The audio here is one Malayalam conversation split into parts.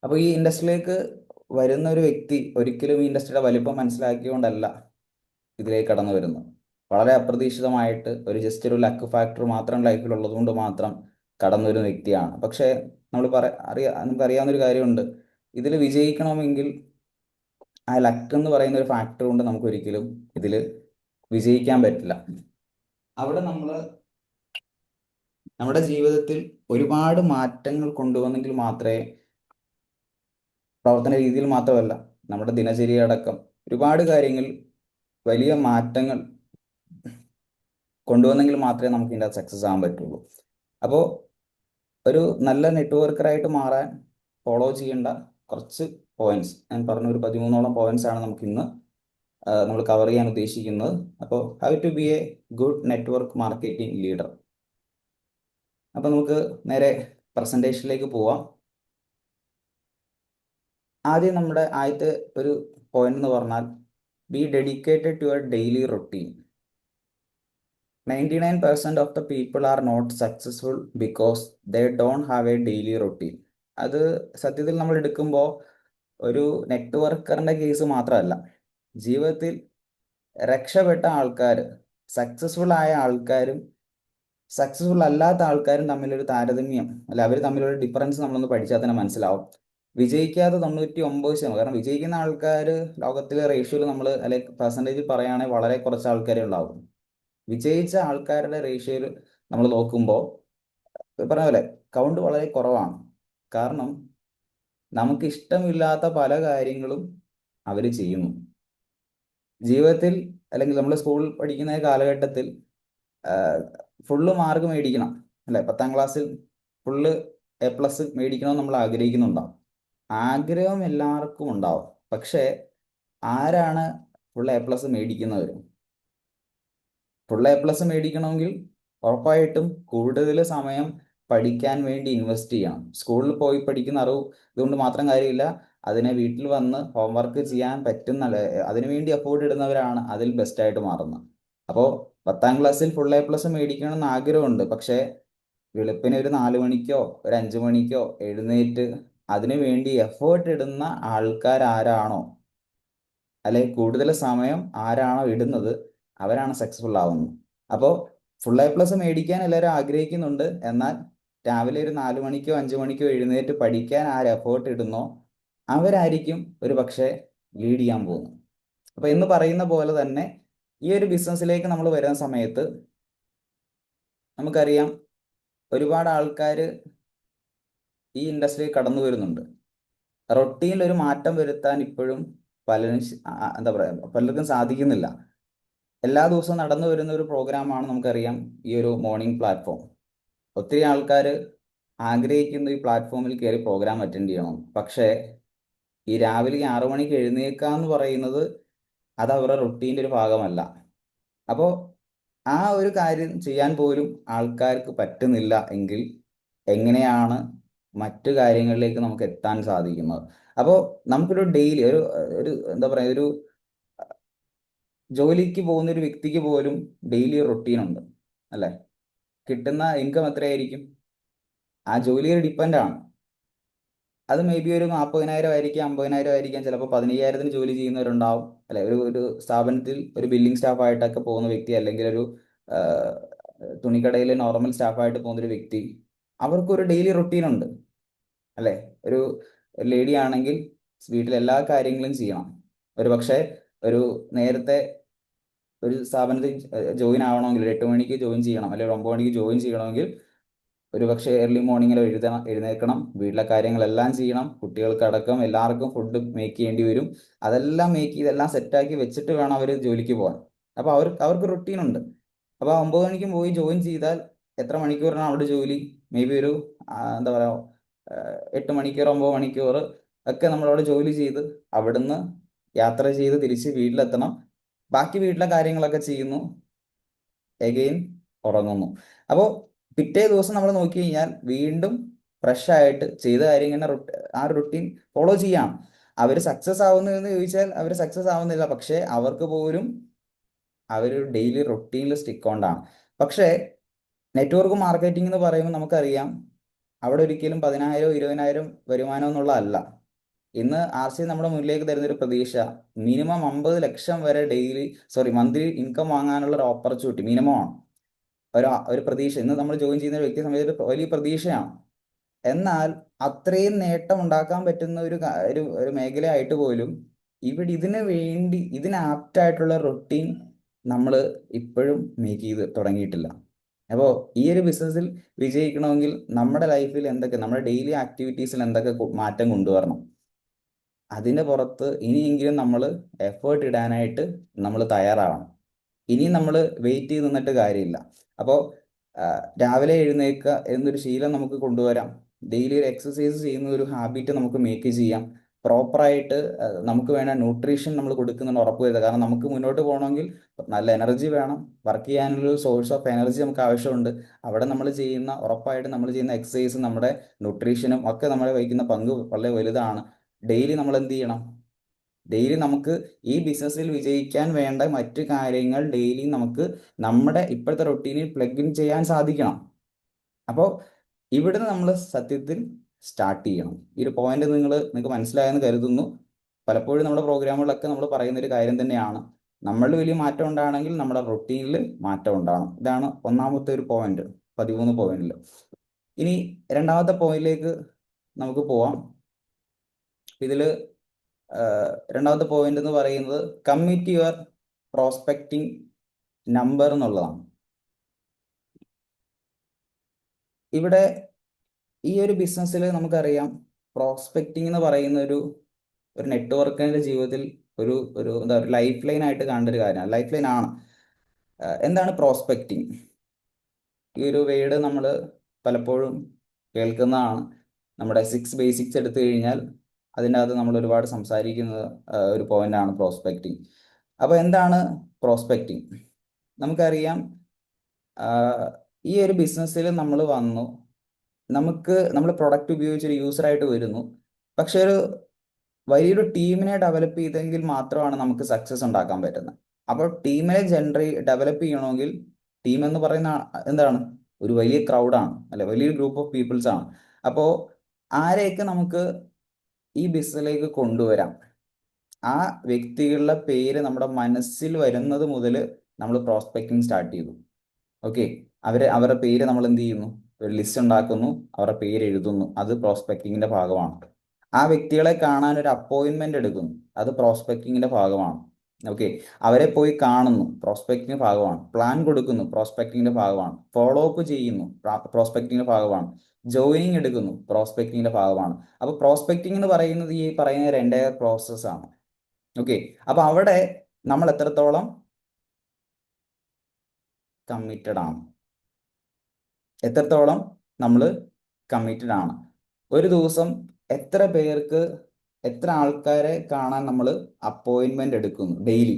അപ്പോൾ ഈ ഇൻഡസ്ട്രിയിലേക്ക് വരുന്ന ഒരു വ്യക്തി ഒരിക്കലും ഈ ഇൻഡസ്ട്രിയുടെ വലിപ്പം മനസ്സിലാക്കിയോണ്ടല്ല ഇതിലേക്ക് കടന്നു വരുന്നത്. വളരെ അപ്രതീക്ഷിതമായിട്ട് ജസ്റ്റ് ഒരു ലക്ക് ഫാക്ടർ മാത്രം ലൈഫിൽ ഉള്ളതുകൊണ്ട് മാത്രം കടന്നു വരുന്ന വ്യക്തിയാണ്. പക്ഷേ നമുക്കറിയാവുന്ന ഒരു കാര്യമുണ്ട്. ഇതിൽ വിജയിക്കണമെങ്കിൽ ആ ലക്ക് എന്ന് പറയുന്ന ഒരു ഫാക്ടർ കൊണ്ട് നമുക്ക് ഒരിക്കലും ഇതിൽ വിജയിക്കാൻ പറ്റില്ല. അവിടെ നമ്മൾ നമ്മുടെ ജീവിതത്തിൽ ഒരുപാട് മാറ്റങ്ങൾ കൊണ്ടുവന്നെങ്കിൽ മാത്രമേ, പ്രവർത്തന രീതിയിൽ മാത്രമല്ല നമ്മുടെ ദിനചര്യ അടക്കം ഒരുപാട് കാര്യങ്ങൾ വലിയ മാറ്റങ്ങൾ കൊണ്ടുവന്നെങ്കിൽ മാത്രമേ നമുക്ക് ഇതിൻ്റെ സക്സസ് ആകാൻ പറ്റുള്ളൂ. അപ്പോൾ ഒരു നല്ല നെറ്റ്വർക്കറായിട്ട് മാറാൻ ഫോളോ ചെയ്യേണ്ട കുറച്ച് പോയിന്റ്സ് ഞാൻ പറഞ്ഞ ഒരു 13ഓളം പോയിന്റ്സ് ആണ് നമുക്ക് ഇന്ന് നമ്മൾ കവർ ചെയ്യാൻ ഉദ്ദേശിക്കുന്നത്. അപ്പോൾ how to be a good network marketing leader. അപ്പോൾ നമുക്ക് നേരെ പ്രസന്റേഷനിലേക്ക് പോവാം. ആദ്യം നമ്മുടെ ആദ്യത്തെ ഒരു പോയിന്റ് എന്ന് പറഞ്ഞാൽ be dedicated to your daily routine. 99% of the people are not successful because they don't have a daily routine. അത് സത്യത്തിൽ നമ്മൾ എടുക്കുമ്പോൾ ഒരു നെറ്റ്വർക്കറിന്റെ കേസ് മാത്രമല്ല, ജീവിതത്തിൽ രക്ഷപ്പെട്ട ആൾക്കാർ, സക്സസ്ഫുൾ ആയ ആൾക്കാരും സക്സസ്ഫുൾ അല്ലാത്ത ആൾക്കാരും തമ്മിലൊരു താരതമ്യം, അല്ല അവർ തമ്മിലൊരു ഡിഫറൻസ് നമ്മളൊന്ന് പഠിച്ചാൽ തന്നെ മനസ്സിലാവും. വിജയിക്കാത്ത 99%, കാരണം വിജയിക്കുന്ന ആൾക്കാർ ലോകത്തിലെ റേഷ്യോയിൽ നമ്മൾ അല്ലെങ്കിൽ പെർസെൻറ്റേജ് പറയുകയാണെങ്കിൽ വളരെ കുറച്ച് ആൾക്കാരെ ഉണ്ടാവും. വിജയിച്ച ആൾക്കാരുടെ റേഷ്യോയിൽ നമ്മൾ നോക്കുമ്പോൾ പറഞ്ഞ പോലെ കൗണ്ട് വളരെ കുറവാണ്. കാരണം നമുക്ക് ഇഷ്ടമില്ലാത്ത പല കാര്യങ്ങളും അവർ ചെയ്യുന്നു ജീവിതത്തിൽ. അല്ലെങ്കിൽ നമ്മൾ സ്കൂൾ പഠിക്കുന്ന കാലഘട്ടത്തിൽ ഫുള്ള് മാർക്ക് മേടിക്കണം, അല്ലെ, 10ാം ക്ലാസ്സിൽ ഫുള്ള് A+ മേടിക്കണമെന്ന് നമ്മൾ ആഗ്രഹിക്കുന്നുണ്ടാവും. ആഗ്രഹം എല്ലാവർക്കും ഉണ്ടാവും. പക്ഷേ ആരാണ് ഫുൾ A+ മേടിക്കുന്നവർ? ഫുൾ A+ മേടിക്കണമെങ്കിൽ ഉറപ്പായിട്ടും കൂടുതൽ സമയം പഠിക്കാൻ വേണ്ടി ഇൻവെസ്റ്റ് ചെയ്യണം. സ്കൂളിൽ പോയി പഠിക്കുന്ന അറിവ് ഇതുകൊണ്ട് മാത്രം കാര്യമില്ല. അതിനെ വീട്ടിൽ വന്ന് ഹോംവർക്ക് ചെയ്യാൻ പറ്റുന്ന, അതിനുവേണ്ടി എഫോർട്ട് ഇടുന്നവരാണ് അതിൽ ബെസ്റ്റായിട്ട് മാറുന്നത്. അപ്പോൾ 10ാം ക്ലാസ്സിൽ ഫുൾ A+ മേടിക്കണമെന്ന് ആഗ്രഹമുണ്ട്. പക്ഷേ വെളുപ്പിന് ഒരു 4 മണിക്കോ ഒരു 5 മണിക്കോ എഴുന്നേറ്റ് അതിനു വേണ്ടി എഫേർട്ട് ഇടുന്ന ആൾക്കാർ ആരാണോ, അല്ലെ കൂടുതൽ സമയം ആരാണോ ഇടുന്നത്, അവരാണ് സക്സസ്ഫുൾ ആവുന്നത്. അപ്പോൾ ഫുൾ A+ മേടിക്കാൻ എല്ലാവരും ആഗ്രഹിക്കുന്നുണ്ട്. എന്നാൽ രാവിലെ ഒരു 4 മണിക്കോ 5 മണിക്കോ എഴുന്നേറ്റ് പഠിക്കാൻ ആര് എഫേർട്ട് ഇടുന്നോ അവരായിരിക്കും ഒരു പക്ഷേ ലീഡ് ചെയ്യാൻ പോകുന്നത്. അപ്പൊ എന്ന് പറയുന്ന പോലെ തന്നെ ഈ ഒരു ബിസിനസ്സിലേക്ക് നമ്മൾ വരുന്ന സമയത്ത് നമുക്കറിയാം ഒരുപാട് ആൾക്കാർ ഈ ഇൻഡസ്ട്രിയിൽ കടന്നു വരുന്നുണ്ട്. റൊട്ടീനിൽ ഒരു മാറ്റം വരുത്താൻ ഇപ്പോഴും പലരും എന്താ പറയുക, പലർക്കും സാധിക്കുന്നില്ല. എല്ലാ ദിവസവും നടന്നു വരുന്ന ഒരു പ്രോഗ്രാമാണ് നമുക്കറിയാം ഈ ഒരു മോർണിംഗ് പ്ലാറ്റ്ഫോം. ഒത്തിരി ആൾക്കാർ ആഗ്രഹിക്കുന്ന ഈ പ്ലാറ്റ്ഫോമിൽ കയറി പ്രോഗ്രാം അറ്റൻഡ് ചെയ്യണം. പക്ഷേ ഈ രാവിലെ 6 മണിക്ക് എഴുന്നേൽക്കുക എന്ന് പറയുന്നത് അത് അവരുടെ റൊട്ടീൻ്റെ ഒരു ഭാഗമല്ല. അപ്പോൾ ആ ഒരു കാര്യം ചെയ്യാൻ പോലും ആൾക്കാർക്ക് പറ്റുന്നില്ല എങ്കിൽ എങ്ങനെയാണ് മറ്റു കാര്യങ്ങളിലേക്ക് നമുക്ക് എത്താൻ സാധിക്കുന്നത്? അപ്പോൾ നമുക്കൊരു ഡെയിലി ഒരു ഒരു എന്താ പറയുക, ഒരു ജോലിക്ക് പോകുന്ന ഒരു വ്യക്തിക്ക് പോലും ഡെയിലി റൊട്ടീൻ ഉണ്ട്, അല്ലേ? കിട്ടുന്ന ഇൻകം എത്രയായിരിക്കും? ആ ജോലിയിൽ ഡിപ്പെൻഡ് ആണ്. അത് മേ ബി ഒരു 40,000 ആയിരിക്കാം, 50,000 ആയിരിക്കാം, ചിലപ്പോൾ 15,000-ന് ജോലി ചെയ്യുന്നവരുണ്ടാവും, അല്ലെ? ഒരു സ്ഥാപനത്തിൽ ഒരു ബില്ലിംഗ് സ്റ്റാഫായിട്ടൊക്കെ പോകുന്ന വ്യക്തി, അല്ലെങ്കിൽ ഒരു തുണിക്കടയിൽ നോർമൽ സ്റ്റാഫായിട്ട് പോകുന്ന ഒരു വ്യക്തി, അവർക്കൊരു ഡെയിലി റൊട്ടീൻ ഉണ്ട്, അല്ലെ? ഒരു ലേഡി ആണെങ്കിൽ വീട്ടിലെ എല്ലാ കാര്യങ്ങളും ചെയ്യണം. ഒരു പക്ഷേ ഒരു നേരത്തെ ഒരു സ്ഥാപനത്തിൽ ജോയിൻ ആവണമെങ്കിൽ 8 മണിക്ക് ജോയിൻ ചെയ്യണം, അല്ലെങ്കിൽ 9 മണിക്ക് ജോയിൻ ചെയ്യണമെങ്കിൽ ഒരു പക്ഷേ ഏർലി മോർണിംഗിൽ എഴുന്നേൽക്കണം, വീട്ടിലെ കാര്യങ്ങളെല്ലാം ചെയ്യണം, കുട്ടികൾക്കടക്കം എല്ലാവർക്കും ഫുഡ് മേക്ക് ചെയ്യേണ്ടി വരും. അതെല്ലാം മേക്ക് ചെയ്ത് എല്ലാം സെറ്റാക്കി വെച്ചിട്ട് വേണം അവർ ജോലിക്ക് പോകാൻ. അപ്പോൾ അവർക്ക് റൊട്ടീൻ ഉണ്ട്. അപ്പോൾ 9 മണിക്കും പോയി ജോയിൻ ചെയ്താൽ എത്ര മണിക്കൂറാണ് അവിടെ ജോലി? മേ ബി ഒരു എന്താ പറയുക, 8 മണിക്കൂർ 9 മണിക്കൂർ ഒക്കെ നമ്മളവിടെ ജോലി ചെയ്ത് അവിടുന്ന് യാത്ര ചെയ്ത് തിരിച്ച് വീട്ടിലെത്തണം. ബാക്കി വീട്ടിലെ കാര്യങ്ങളൊക്കെ ചെയ്യുന്നു, എഗെയിൻ ഉറങ്ങുന്നു. അപ്പോൾ പിറ്റേ ദിവസം നമ്മൾ നോക്കി കഴിഞ്ഞാൽ വീണ്ടും ഫ്രഷ് ആയിട്ട് ചെയ്ത കാര്യം ഇങ്ങനെ ആ റുട്ടീൻ ഫോളോ ചെയ്യാം. അവർ സക്സസ് ആവുന്നതെന്ന് ചോദിച്ചാൽ അവർ സക്സസ് ആവുന്നില്ല. പക്ഷേ അവർക്ക് പോലും അവരൊരു ഡെയിലി റൊട്ടീനിൽ സ്റ്റിക്ക് കൊണ്ടാണ്. പക്ഷേ നെറ്റ്വർക്ക് മാർക്കറ്റിംഗ് എന്ന് പറയുമ്പോൾ നമുക്കറിയാം അവിടെ ഒരിക്കലും 10,000 20,000 വരുമാനം എന്നുള്ളതല്ല. ഇന്ന് RC നമ്മുടെ മുന്നിലേക്ക് തരുന്നൊരു പ്രതീക്ഷ മിനിമം 50 ലക്ഷം വരെ മന്ത്ലി ഇൻകം വാങ്ങാനുള്ള ഒരു ഓപ്പർച്യൂണിറ്റി മിനിമം ആണ്. ഒരു പ്രതീക്ഷ ഇന്ന് നമ്മൾ ജോയിൻ ചെയ്യുന്ന ഒരു വ്യക്തിയെ സംബന്ധിച്ച് വലിയ പ്രതീക്ഷയാണ്. എന്നാൽ അത്രയും നേട്ടം ഉണ്ടാക്കാൻ പറ്റുന്ന ഒരു മേഖലയായിട്ട് പോലും ഇവിടെ ഇതിന് ആപ്റ്റായിട്ടുള്ള റൊട്ടീൻ നമ്മൾ ഇപ്പോഴും മേക്ക് ചെയ്ത് തുടങ്ങിയിട്ടില്ല. അപ്പോൾ ഈ ഒരു ബിസിനസ്സിൽ വിജയിക്കണമെങ്കിൽ നമ്മുടെ ലൈഫിൽ നമ്മുടെ ഡെയിലി ആക്ടിവിറ്റീസിൽ എന്തൊക്കെ മാറ്റം കൊണ്ടുവരണം, അതിൻ്റെ പുറത്ത് ഇനിയെങ്കിലും നമ്മൾ എഫേർട്ട് ഇടാനായിട്ട് നമ്മൾ തയ്യാറാവണം. ഇനിയും നമ്മൾ വെയിറ്റ് ചെയ്ത് നിന്നിട്ട് കാര്യമില്ല. അപ്പോൾ രാവിലെ എഴുന്നേൽക്കുക എന്നൊരു ശീലം നമുക്ക് കൊണ്ടുവരാം. ഡെയിലി ഒരു എക്സസൈസ് ചെയ്യുന്ന ഒരു ഹാബിറ്റ് നമുക്ക് മേക്ക് ചെയ്യാം. പ്രോപ്പറായിട്ട് നമുക്ക് വേണ്ട ന്യൂട്രീഷൻ നമ്മൾ കൊടുക്കുന്നുണ്ട് ഉറപ്പ് വരുത്തുക. കാരണം നമുക്ക് മുന്നോട്ട് പോകണമെങ്കിൽ നല്ല എനർജി വേണം. വർക്ക് ചെയ്യാനൊരു സോഴ്സ് ഓഫ് എനർജി നമുക്ക് ആവശ്യമുണ്ട്. അവിടെ ഉറപ്പായിട്ട് നമ്മൾ ചെയ്യുന്ന എക്സസൈസ് നമ്മുടെ ന്യൂട്രീഷനും ഒക്കെ നമ്മളെ വഹിക്കുന്ന പങ്ക് വളരെ വലുതാണ്. ഡെയിലി നമ്മൾ എന്ത് ചെയ്യണം? ഡെയിലി നമുക്ക് ഈ ബിസിനസ്സിൽ വിജയിക്കാൻ വേണ്ട മറ്റു കാര്യങ്ങൾ ഡെയിലി നമുക്ക് നമ്മുടെ ഇപ്പോഴത്തെ റൊട്ടീനിൽ പ്ലഗ് ഇൻ ചെയ്യാൻ സാധിക്കണം. അപ്പോൾ ഇവിടുന്ന് നമ്മൾ സത്യത്തിൽ സ്റ്റാർട്ട് ചെയ്യണം. ഈ ഒരു പോയിന്റ് നിങ്ങൾക്ക് മനസ്സിലായെന്ന് കരുതുന്നു. പലപ്പോഴും നമ്മുടെ പ്രോഗ്രാമുകളിലൊക്കെ നമ്മൾ പറയുന്ന ഒരു കാര്യം തന്നെയാണ്. നമ്മളിൽ വലിയ മാറ്റം ഉണ്ടാകണമെങ്കിൽ നമ്മുടെ റൊട്ടീനിൽ മാറ്റം ഉണ്ടാകണം. ഇതാണ് ഒന്നാമത്തെ ഒരു പോയിന്റ് 13 പോയിന്റിൽ. ഇനി രണ്ടാമത്തെ പോയിന്റിലേക്ക് നമുക്ക് പോവാം. ഇതിൽ രണ്ടാമത്തെ പോയിന്റ് എന്ന് പറയുന്നത് കമ്മിറ്റ് യുവർ പ്രോസ്പെക്റ്റിംഗ് നമ്പർ എന്നുള്ളതാണ്. ഇവിടെ ഈ ഒരു ബിസിനസ്സിൽ നമുക്കറിയാം, പ്രോസ്പെക്റ്റിംഗ് എന്ന് പറയുന്ന ഒരു നെറ്റ്വർക്കിന്റെ ജീവിതത്തിൽ ഒരു ലൈഫ് ലൈൻ ആയിട്ട് കാണേണ്ട ഒരു കാര്യമാണ്. ലൈഫ് ലൈൻ ആണ്. എന്താണ് പ്രോസ്പെക്റ്റിംഗ്? ഈ ഒരു വേർഡ് നമ്മൾ പലപ്പോഴും കേൾക്കുന്നതാണ്. നമ്മുടെ 6 ബേസിക്സ് എടുത്തു കഴിഞ്ഞാൽ അതിൻ്റെ അകത്ത് നമ്മൾ ഒരുപാട് സംസാരിക്കുന്ന ഒരു പോയിന്റാണ് പ്രോസ്പെക്റ്റിംഗ്. അപ്പോൾ എന്താണ് പ്രോസ്പെക്റ്റിംഗ്? നമുക്കറിയാം, ഈ ഒരു ബിസിനസ്സിൽ നമ്മൾ വന്നു, നമ്മൾ പ്രൊഡക്റ്റ് ഉപയോഗിച്ച് ഒരു യൂസറായിട്ട് വരുന്നു. പക്ഷെ ഒരു വലിയൊരു ടീമിനെ ഡെവലപ്പ് ചെയ്തെങ്കിൽ മാത്രമാണ് നമുക്ക് സക്സസ് ഉണ്ടാക്കാൻ പറ്റുന്നത്. അപ്പോൾ ടീമിനെ ഡെവലപ്പ് ചെയ്യണമെങ്കിൽ ടീം എന്ന് പറയുന്ന എന്താണ്? ഒരു വലിയ ക്രൗഡാണ്, അല്ലെ? വലിയൊരു ഗ്രൂപ്പ് ഓഫ് പീപ്പിൾസ് ആണ്. അപ്പോൾ ആരെയൊക്കെ നമുക്ക് ഈ ബിസിനസ്സിലേക്ക് കൊണ്ടുവരാം? ആ വ്യക്തികളുടെ പേര് നമ്മുടെ മനസ്സിൽ വരുന്നത് മുതൽ നമ്മൾ പ്രോസ്പെക്റ്റിംഗ് സ്റ്റാർട്ട് ചെയ്തു. ഓക്കെ, അവരുടെ പേര് നമ്മൾ എന്ത് ചെയ്യുന്നു? ഒരു ലിസ്റ്റ് ഉണ്ടാക്കുന്നു, അവരുടെ പേര് എഴുതുന്നു. അത് പ്രോസ്പെക്റ്റിങ്ങിന്റെ ഭാഗമാണ്. ആ വ്യക്തികളെ കാണാൻ ഒരു അപ്പോയിന്റ്മെന്റ് എടുക്കുന്നു, അത് പ്രോസ്പെക്റ്റിങ്ങിന്റെ ഭാഗമാണ്. ഓക്കെ, അവരെ പോയി കാണുന്നു, പ്രോസ്പെക്റ്റിംഗ് ഭാഗമാണ്. പ്ലാൻ കൊടുക്കുന്നു, പ്രോസ്പെക്റ്റിംഗിന്റെ ഭാഗമാണ്. ഫോളോ അപ്പ് ചെയ്യുന്നു, പ്രോസ്പെക്റ്റിംഗിന്റെ ഭാഗമാണ്. ജോയിനിങ് എടുക്കുന്നു, പ്രോസ്പെക്റ്റിംഗിന്റെ ഭാഗമാണ്. അപ്പൊ പ്രോസ്പെക്റ്റിംഗ് എന്ന് പറയുന്നത് ഈ പറയുന്ന ഒരു എൻറ്റയർ പ്രോസസ്സാണ്. ഓക്കെ, അപ്പൊ അവിടെ നമ്മൾ എത്രത്തോളം കമ്മിറ്റഡ് ആണ്, എത്രത്തോളം നമ്മൾ കമ്മിറ്റഡ് ആണ്. ഒരു ദിവസം എത്ര ആൾക്കാരെ കാണാൻ നമ്മൾ അപ്പോയിന്റ്മെന്റ് എടുക്കുന്നു ഡെയിലി?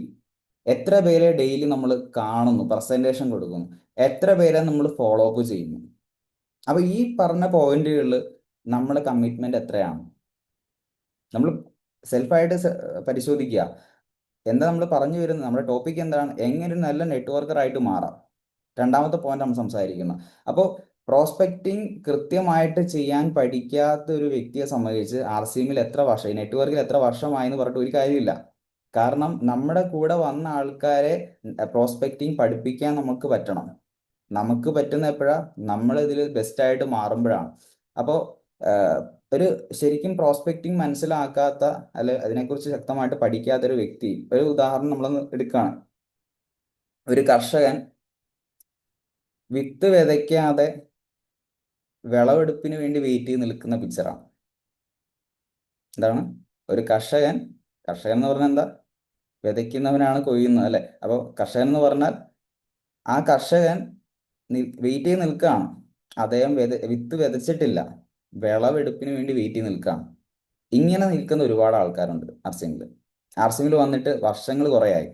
എത്ര പേരെ ഡെയിലി നമ്മൾ കാണുന്നു, പ്രസന്റേഷൻ കൊടുക്കുന്നു? എത്ര പേരെ നമ്മൾ ഫോളോ അപ്പ് ചെയ്യുന്നു? അപ്പൊ ഈ പറഞ്ഞ പോയിന്റുകളിൽ നമ്മുടെ കമ്മിറ്റ്മെന്റ് എത്രയാണ്? നമ്മൾ സെൽഫായിട്ട് പരിശോധിക്കുക. എന്താ നമ്മൾ പറഞ്ഞു വരുന്നത്? നമ്മുടെ ടോപ്പിക് എന്താണ്? എങ്ങനെ ഒരു നല്ല നെറ്റ്വർക്കർ ആയിട്ട് മാറാം. രണ്ടാമത്തെ പോയിന്റ് നമ്മൾ സംസാരിക്കുന്നത്. അപ്പോൾ പ്രോസ്പെക്റ്റിംഗ് കൃത്യമായിട്ട് ചെയ്യാൻ പഠിക്കാത്ത ഒരു വ്യക്തിയെ സംബന്ധിച്ച് RCMൽ നെറ്റ്വർക്കിൽ എത്ര വർഷമായി എന്ന് പറഞ്ഞിട്ട് ഒരു കാര്യമില്ല. കാരണം നമ്മുടെ കൂടെ വന്ന ആൾക്കാരെ പ്രോസ്പെക്റ്റിംഗ് പഠിപ്പിക്കാൻ നമുക്ക് പറ്റണം. നമുക്ക് പറ്റുന്ന എപ്പോഴാ? നമ്മൾ ഇതിൽ ബെസ്റ്റ് ആയിട്ട് മാറുമ്പോഴാണ്. അപ്പോൾ ഒരു ശരിക്കും പ്രോസ്പെക്റ്റിംഗ് മനസ്സിലാക്കാത്ത, അല്ലെ അതിനെക്കുറിച്ച് ശക്തമായിട്ട് പഠിക്കാത്ത ഒരു വ്യക്തി, ഒരു ഉദാഹരണം നമ്മളൊന്ന് എടുക്കുകയാണ്. ഒരു കർഷകൻ വിത്ത് വിതയ്ക്കാതെ വിളവെടുപ്പിന് വേണ്ടി വെയിറ്റ് ചെയ്ത് നിൽക്കുന്ന പിക്ചറാണ്. എന്താണ്? ഒരു കർഷകൻ എന്ന് പറഞ്ഞാൽ എന്താ? വിതയ്ക്കുന്നവനാണ് കൊയ്യുന്നത്, അല്ലെ? അപ്പോൾ കർഷകൻ എന്ന് പറഞ്ഞാൽ ആ കർഷകൻ വെയിറ്റ് ചെയ്ത് നിൽക്കുകയാണ്. അദ്ദേഹം വിത്ത് വിതച്ചിട്ടില്ല, വിളവെടുപ്പിന് വേണ്ടി വെയിറ്റ് ചെയ്ത് നിൽക്കുകയാണ്. ഇങ്ങനെ നിൽക്കുന്ന ഒരുപാട് ആൾക്കാരുണ്ട് RCMൽ വന്നിട്ട് വർഷങ്ങൾ കുറയായി.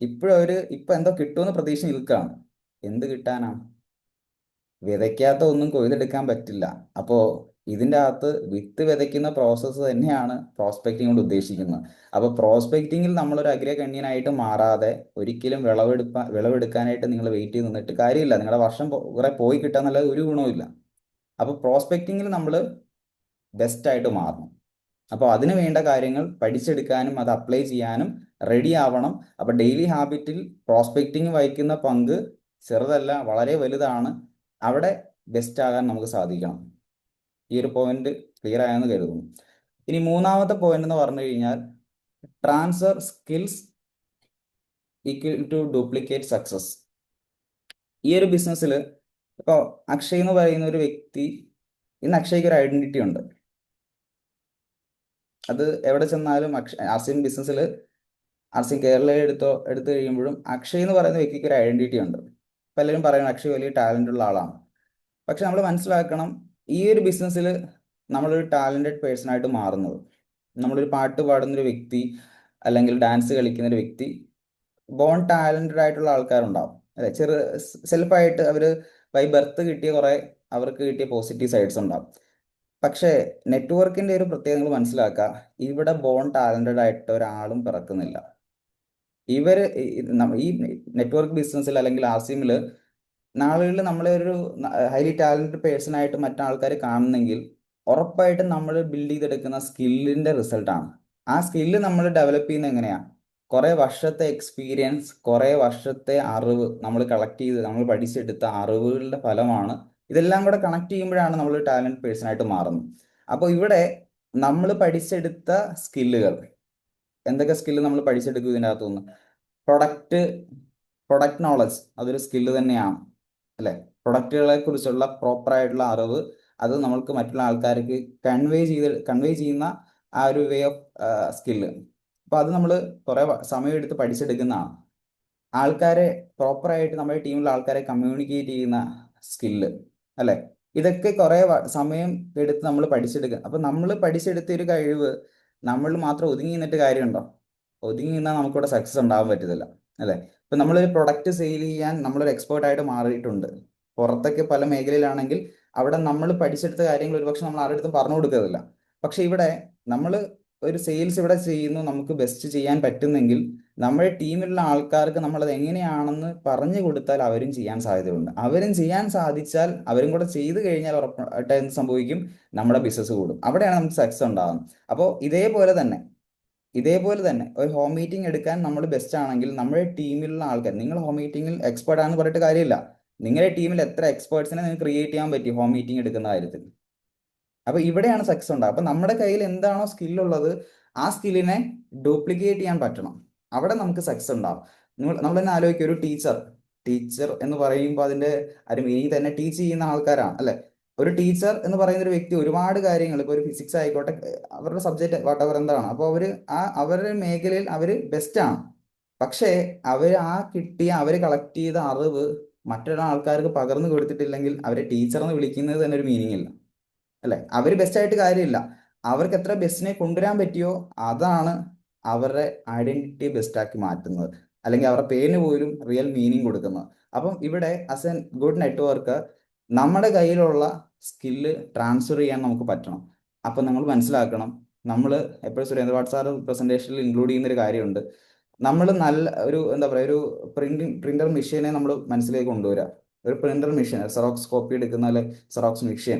ഇപ്പൊ എന്തോ കിട്ടുമെന്ന് പ്രതീക്ഷ നിൽക്കുകയാണ്. എന്ത് കിട്ടാനാണ്? വിതയ്ക്കാത്ത ഒന്നും കൊയ്തെടുക്കാൻ പറ്റില്ല. അപ്പോ ഇതിൻ്റെ അകത്ത് വിത്ത് വിതയ്ക്കുന്ന പ്രോസസ്സ് തന്നെയാണ് പ്രോസ്പെക്റ്റിംഗ് കൊണ്ട് ഉദ്ദേശിക്കുന്നത്. അപ്പൊ പ്രോസ്പെക്റ്റിംഗിൽ നമ്മളൊരു അഗ്രഗണ്യനായിട്ട് മാറാതെ ഒരിക്കലും വിളവെടുക്കാനായിട്ട് നിങ്ങൾ വെയിറ്റ് ചെയ്ത് നിന്നിട്ട് കാര്യമില്ല. നിങ്ങളുടെ വർഷം കുറെ പോയി കിട്ടാന്നല്ലാതെ ഒരു ഗുണവുമില്ല. അപ്പോൾ പ്രോസ്പെക്റ്റിങ്ങിൽ നമ്മൾ ബെസ്റ്റായിട്ട് മാറണം. അപ്പോൾ അതിന് വേണ്ട കാര്യങ്ങൾ പഠിച്ചെടുക്കാനും അത് അപ്ലൈ ചെയ്യാനും റെഡി ആവണം. അപ്പോൾ ഡെയിലി ഹാബിറ്റിൽ പ്രോസ്പെക്റ്റിംഗ് വഹിക്കുന്ന പങ്ക് ചെറുതല്ല, വളരെ വലുതാണ്. അവിടെ ബെസ്റ്റ് ആകാൻ നമുക്ക് സാധിക്കണം. ഈ ഒരു പോയിന്റ് ക്ലിയർ ആയെന്ന് കരുതുന്നു. ഇനി മൂന്നാമത്തെ പോയിന്റ് എന്ന് പറഞ്ഞു കഴിഞ്ഞാൽ transfer skills equal to duplicate success. ഈ ഒരു ബിസിനസ്സിൽ ഇപ്പോൾ അക്ഷയ് എന്ന് പറയുന്ന ഒരു വ്യക്തി, ഇന്ന് അക്ഷയ്ക്ക് ഒരു ഐഡന്റിറ്റി ഉണ്ട്. അത് എവിടെ ചെന്നാലും ആർസിഎം ബിസിനസ്സിൽ ആർസിഎം കേരള എടുത്തു കഴിയുമ്പോഴും അക്ഷയ് എന്ന് പറയുന്ന വ്യക്തിക്ക് ഒരു ഐഡന്റിറ്റി ഉണ്ട്. പലരും പറയുന്നത് അക്ഷയ് വലിയ ടാലന്റ് ഉള്ള ആളാണ്. പക്ഷെ നമ്മൾ മനസ്സിലാക്കണം, ഈ ഒരു ബിസിനസ്സിൽ നമ്മളൊരു ടാലന്റഡ് പേഴ്സൺ ആയിട്ട് മാറുന്നത്, നമ്മളൊരു പാട്ട് പാടുന്ന ഒരു വ്യക്തി അല്ലെങ്കിൽ ഡാൻസ് കളിക്കുന്ന ഒരു വ്യക്തി, ബോൺ ടാലന്റഡ് ആയിട്ടുള്ള ആൾക്കാരുണ്ടാവും അല്ലെ. സെൽഫായിട്ട് അവർ ബൈ ബർത്ത് കിട്ടിയ കുറെ അവർക്ക് കിട്ടിയ പോസിറ്റീവ് സൈഡ്സ് ഉണ്ടാവും. പക്ഷേ നെറ്റ്വർക്കിന്റെ ഒരു പ്രത്യേകത മനസ്സിലാക്കുക, ഇവിടെ ബോൺ ടാലന്റഡ് ആയിട്ട് ഒരാളും പിറക്കുന്നില്ല. ഇവര് ഈ നെറ്റ്വർക്ക് ബിസിനസ്സിൽ അല്ലെങ്കിൽ ആർസിഎമ്മിൽ നാളുകളിൽ നമ്മളെ ഒരു ഹൈലി ടാലന്റഡ് പേഴ്സൺ ആയിട്ട് മറ്റാൾക്കാർ കാണുന്നെങ്കിൽ ഉറപ്പായിട്ടും നമ്മൾ ബിൽഡ് ചെയ്തെടുക്കുന്ന സ്കില്ലിന്റെ റിസൾട്ടാണ്. ആ സ്കില്ല് നമ്മൾ ഡെവലപ്പ് ചെയ്യുന്നത് എങ്ങനെയാ? കുറെ വർഷത്തെ എക്സ്പീരിയൻസ്, കുറെ വർഷത്തെ അറിവ് നമ്മൾ കളക്ട് ചെയ്ത് നമ്മൾ പഠിച്ചെടുത്ത അറിവുകളുടെ ഫലമാണ്. ഇതെല്ലാം കൂടെ കണക്ട് ചെയ്യുമ്പോഴാണ് നമ്മൾ ടാലന്റ് പേഴ്സൺ ആയിട്ട് മാറുന്നത്. അപ്പോൾ ഇവിടെ നമ്മൾ പഠിച്ചെടുത്ത സ്കില്ലുകൾ, എന്തൊക്കെ സ്കില്ല് നമ്മൾ പഠിച്ചെടുക്കും ഇതിൻ്റെ അകത്തുനിന്ന്? പ്രൊഡക്റ്റ് നോളജ്, അതൊരു സ്കില്ല് തന്നെയാണ് അല്ലെ. പ്രൊഡക്റ്റുകളെ കുറിച്ചുള്ള പ്രോപ്പർ ആയിട്ടുള്ള അറിവ്, അത് നമ്മൾക്ക് മറ്റുള്ള ആൾക്കാർക്ക് കൺവേ ചെയ്യുന്ന ആ ഒരു വേ ഓഫ് സ്കില്ല്. അപ്പൊ അത് നമ്മൾ കുറെ സമയം എടുത്ത് പഠിച്ചെടുക്കുന്നതാണ്. ആൾക്കാരെ പ്രോപ്പറായിട്ട് നമ്മുടെ ടീമിലുള്ള ആൾക്കാരെ കമ്മ്യൂണിക്കേറ്റ് ചെയ്യുന്ന സ്കില്ല് അല്ലെ. ഇതൊക്കെ കുറെ സമയം എടുത്ത് നമ്മൾ പഠിച്ചെടുക്കുക. അപ്പൊ നമ്മൾ പഠിച്ചെടുത്ത ഒരു കഴിവ് നമ്മൾ മാത്രം ഒതുങ്ങി നിന്നിട്ട് കാര്യമുണ്ടോ? ഒതുങ്ങി നിന്നാൽ നമുക്കിവിടെ സക്സസ് ഉണ്ടാവാൻ പറ്റത്തില്ല അല്ലെ. ഇപ്പൊ നമ്മളൊരു പ്രൊഡക്റ്റ് സെയിൽ ചെയ്യാൻ നമ്മളൊരു എക്സ്പേർട്ട് ആയിട്ട് മാറിയിട്ടുണ്ട്. പുറത്തൊക്കെ പല മേഖലയിലാണെങ്കിൽ അവിടെ നമ്മൾ പഠിച്ചെടുത്ത കാര്യങ്ങൾ ഒരുപക്ഷെ നമ്മൾ ആരുടെ അടുത്തും പറഞ്ഞു കൊടുക്കത്തില്ല. പക്ഷെ ഇവിടെ നമ്മൾ ഒരു സെയിൽസ് ഇവിടെ ചെയ്യുന്നു, നമുക്ക് ബെസ്റ്റ് ചെയ്യാൻ പറ്റുന്നെങ്കിൽ നമ്മുടെ ടീമിലുള്ള ആൾക്കാർക്ക് നമ്മളത് എങ്ങനെയാണെന്ന് പറഞ്ഞു കൊടുത്താൽ അവരും ചെയ്യാൻ സാധ്യതയുണ്ട്. അവരും ചെയ്യാൻ സാധിച്ചാൽ, അവരും കൂടെ ചെയ്തു കഴിഞ്ഞാൽ ഉറപ്പായിട്ട് എന്ത് സംഭവിക്കും? നമ്മുടെ ബിസിനസ് കൂടും. അവിടെയാണ് നമുക്ക് സക്സസ് ഉണ്ടാകുന്നത്. അപ്പോൾ ഇതേപോലെ തന്നെ ഒരു ഹോം മീറ്റിംഗ് എടുക്കാൻ നമ്മൾ ബെസ്റ്റ് ആണെങ്കിൽ നമ്മുടെ ടീമിലുള്ള ആൾക്കാർ, നിങ്ങൾ ഹോം മീറ്റിംഗിൽ എക്സ്പേർട്ട് ആണെന്ന് പറഞ്ഞിട്ട് കാര്യമില്ല. നിങ്ങളുടെ ടീമിൽ എത്ര എക്സ്പേർട്സിനെ നിങ്ങൾക്ക് ക്രിയേറ്റ് ചെയ്യാൻ പറ്റി ഹോം മീറ്റിംഗ് എടുക്കുന്ന കാര്യത്തിൽ? അപ്പൊ ഇവിടെയാണ് സക്സസ് ഉണ്ടാകുക. അപ്പൊ നമ്മുടെ കയ്യിൽ എന്താണോ സ്കില്ലുള്ളത് ആ സ്കില്ലിനെ ഡ്യൂപ്ലിക്കേറ്റ് ചെയ്യാൻ പറ്റണം. അവിടെ നമുക്ക് സക്സസ് ഉണ്ടാവും. നമ്മൾ തന്നെ ആലോചിക്കുക, ഒരു ടീച്ചർ എന്ന് പറയുമ്പോൾ അതിന്റെ ഒരു മീനിങ് തന്നെ ടീച്ച് ചെയ്യുന്ന ആൾക്കാരാണ് അല്ലെ. ഒരു ടീച്ചർ എന്ന് പറയുന്ന ഒരു വ്യക്തി ഒരുപാട് കാര്യങ്ങൾ, ഇപ്പൊ ഒരു ഫിസിക്സ് ആയിക്കോട്ടെ, അവരുടെ സബ്ജക്ട് വാട്ടവർ എന്താണ്, അപ്പോൾ അവരുടെ മേഖലയിൽ അവര് ബെസ്റ്റ് ആണ്. പക്ഷേ അവര് കളക്ട് ചെയ്ത അറിവ് മറ്റൊരാൾക്കാർക്ക് ആൾക്കാർക്ക് പകർന്നു കൊടുത്തിട്ടില്ലെങ്കിൽ അവരെ ടീച്ചർ എന്ന് വിളിക്കുന്നത് തന്നെ ഒരു മീനിങ് ഇല്ല അല്ലെ. അവർ ബെസ്റ്റ് ആയിട്ട് കാര്യമില്ല. അവർക്ക് എത്ര ബെസ്റ്റിനെ കൊണ്ടുവരാൻ പറ്റിയോ അതാണ് അവരുടെ ഐഡന്റിറ്റി ബെസ്റ്റ് ആക്കി മാറ്റുന്നത്, അല്ലെങ്കിൽ അവരുടെ പേരിന് പോലും റിയൽ മീനിങ് കൊടുക്കുന്നത്. അപ്പം ഇവിടെ ആസ് എൻ ഗുഡ് നെറ്റ്വർക്ക് നമ്മുടെ കയ്യിലുള്ള സ്കില്ല് ട്രാൻസ്ഫർ ചെയ്യാൻ നമുക്ക് പറ്റണം. അപ്പം നിങ്ങൾ മനസ്സിലാക്കണം, നമ്മൾ എപ്പോഴും സുരേന്ദ്രപാട് സാർ പ്രസന്റേഷനിൽ ഇൻക്ലൂഡ് ചെയ്യുന്ന ഒരു കാര്യമുണ്ട്. നമ്മൾ നല്ല ഒരു എന്താ പറയുക, ഒരു പ്രിന്റർ മെഷീനെ നമ്മൾ മനസ്സിലേക്ക് കൊണ്ടുവരിക. ഒരു പ്രിന്റർ മെഷീൻ, സെറോക്സ് കോപ്പി എടുക്കുന്ന പോലെ സെറോക്സ് മെഷീൻ,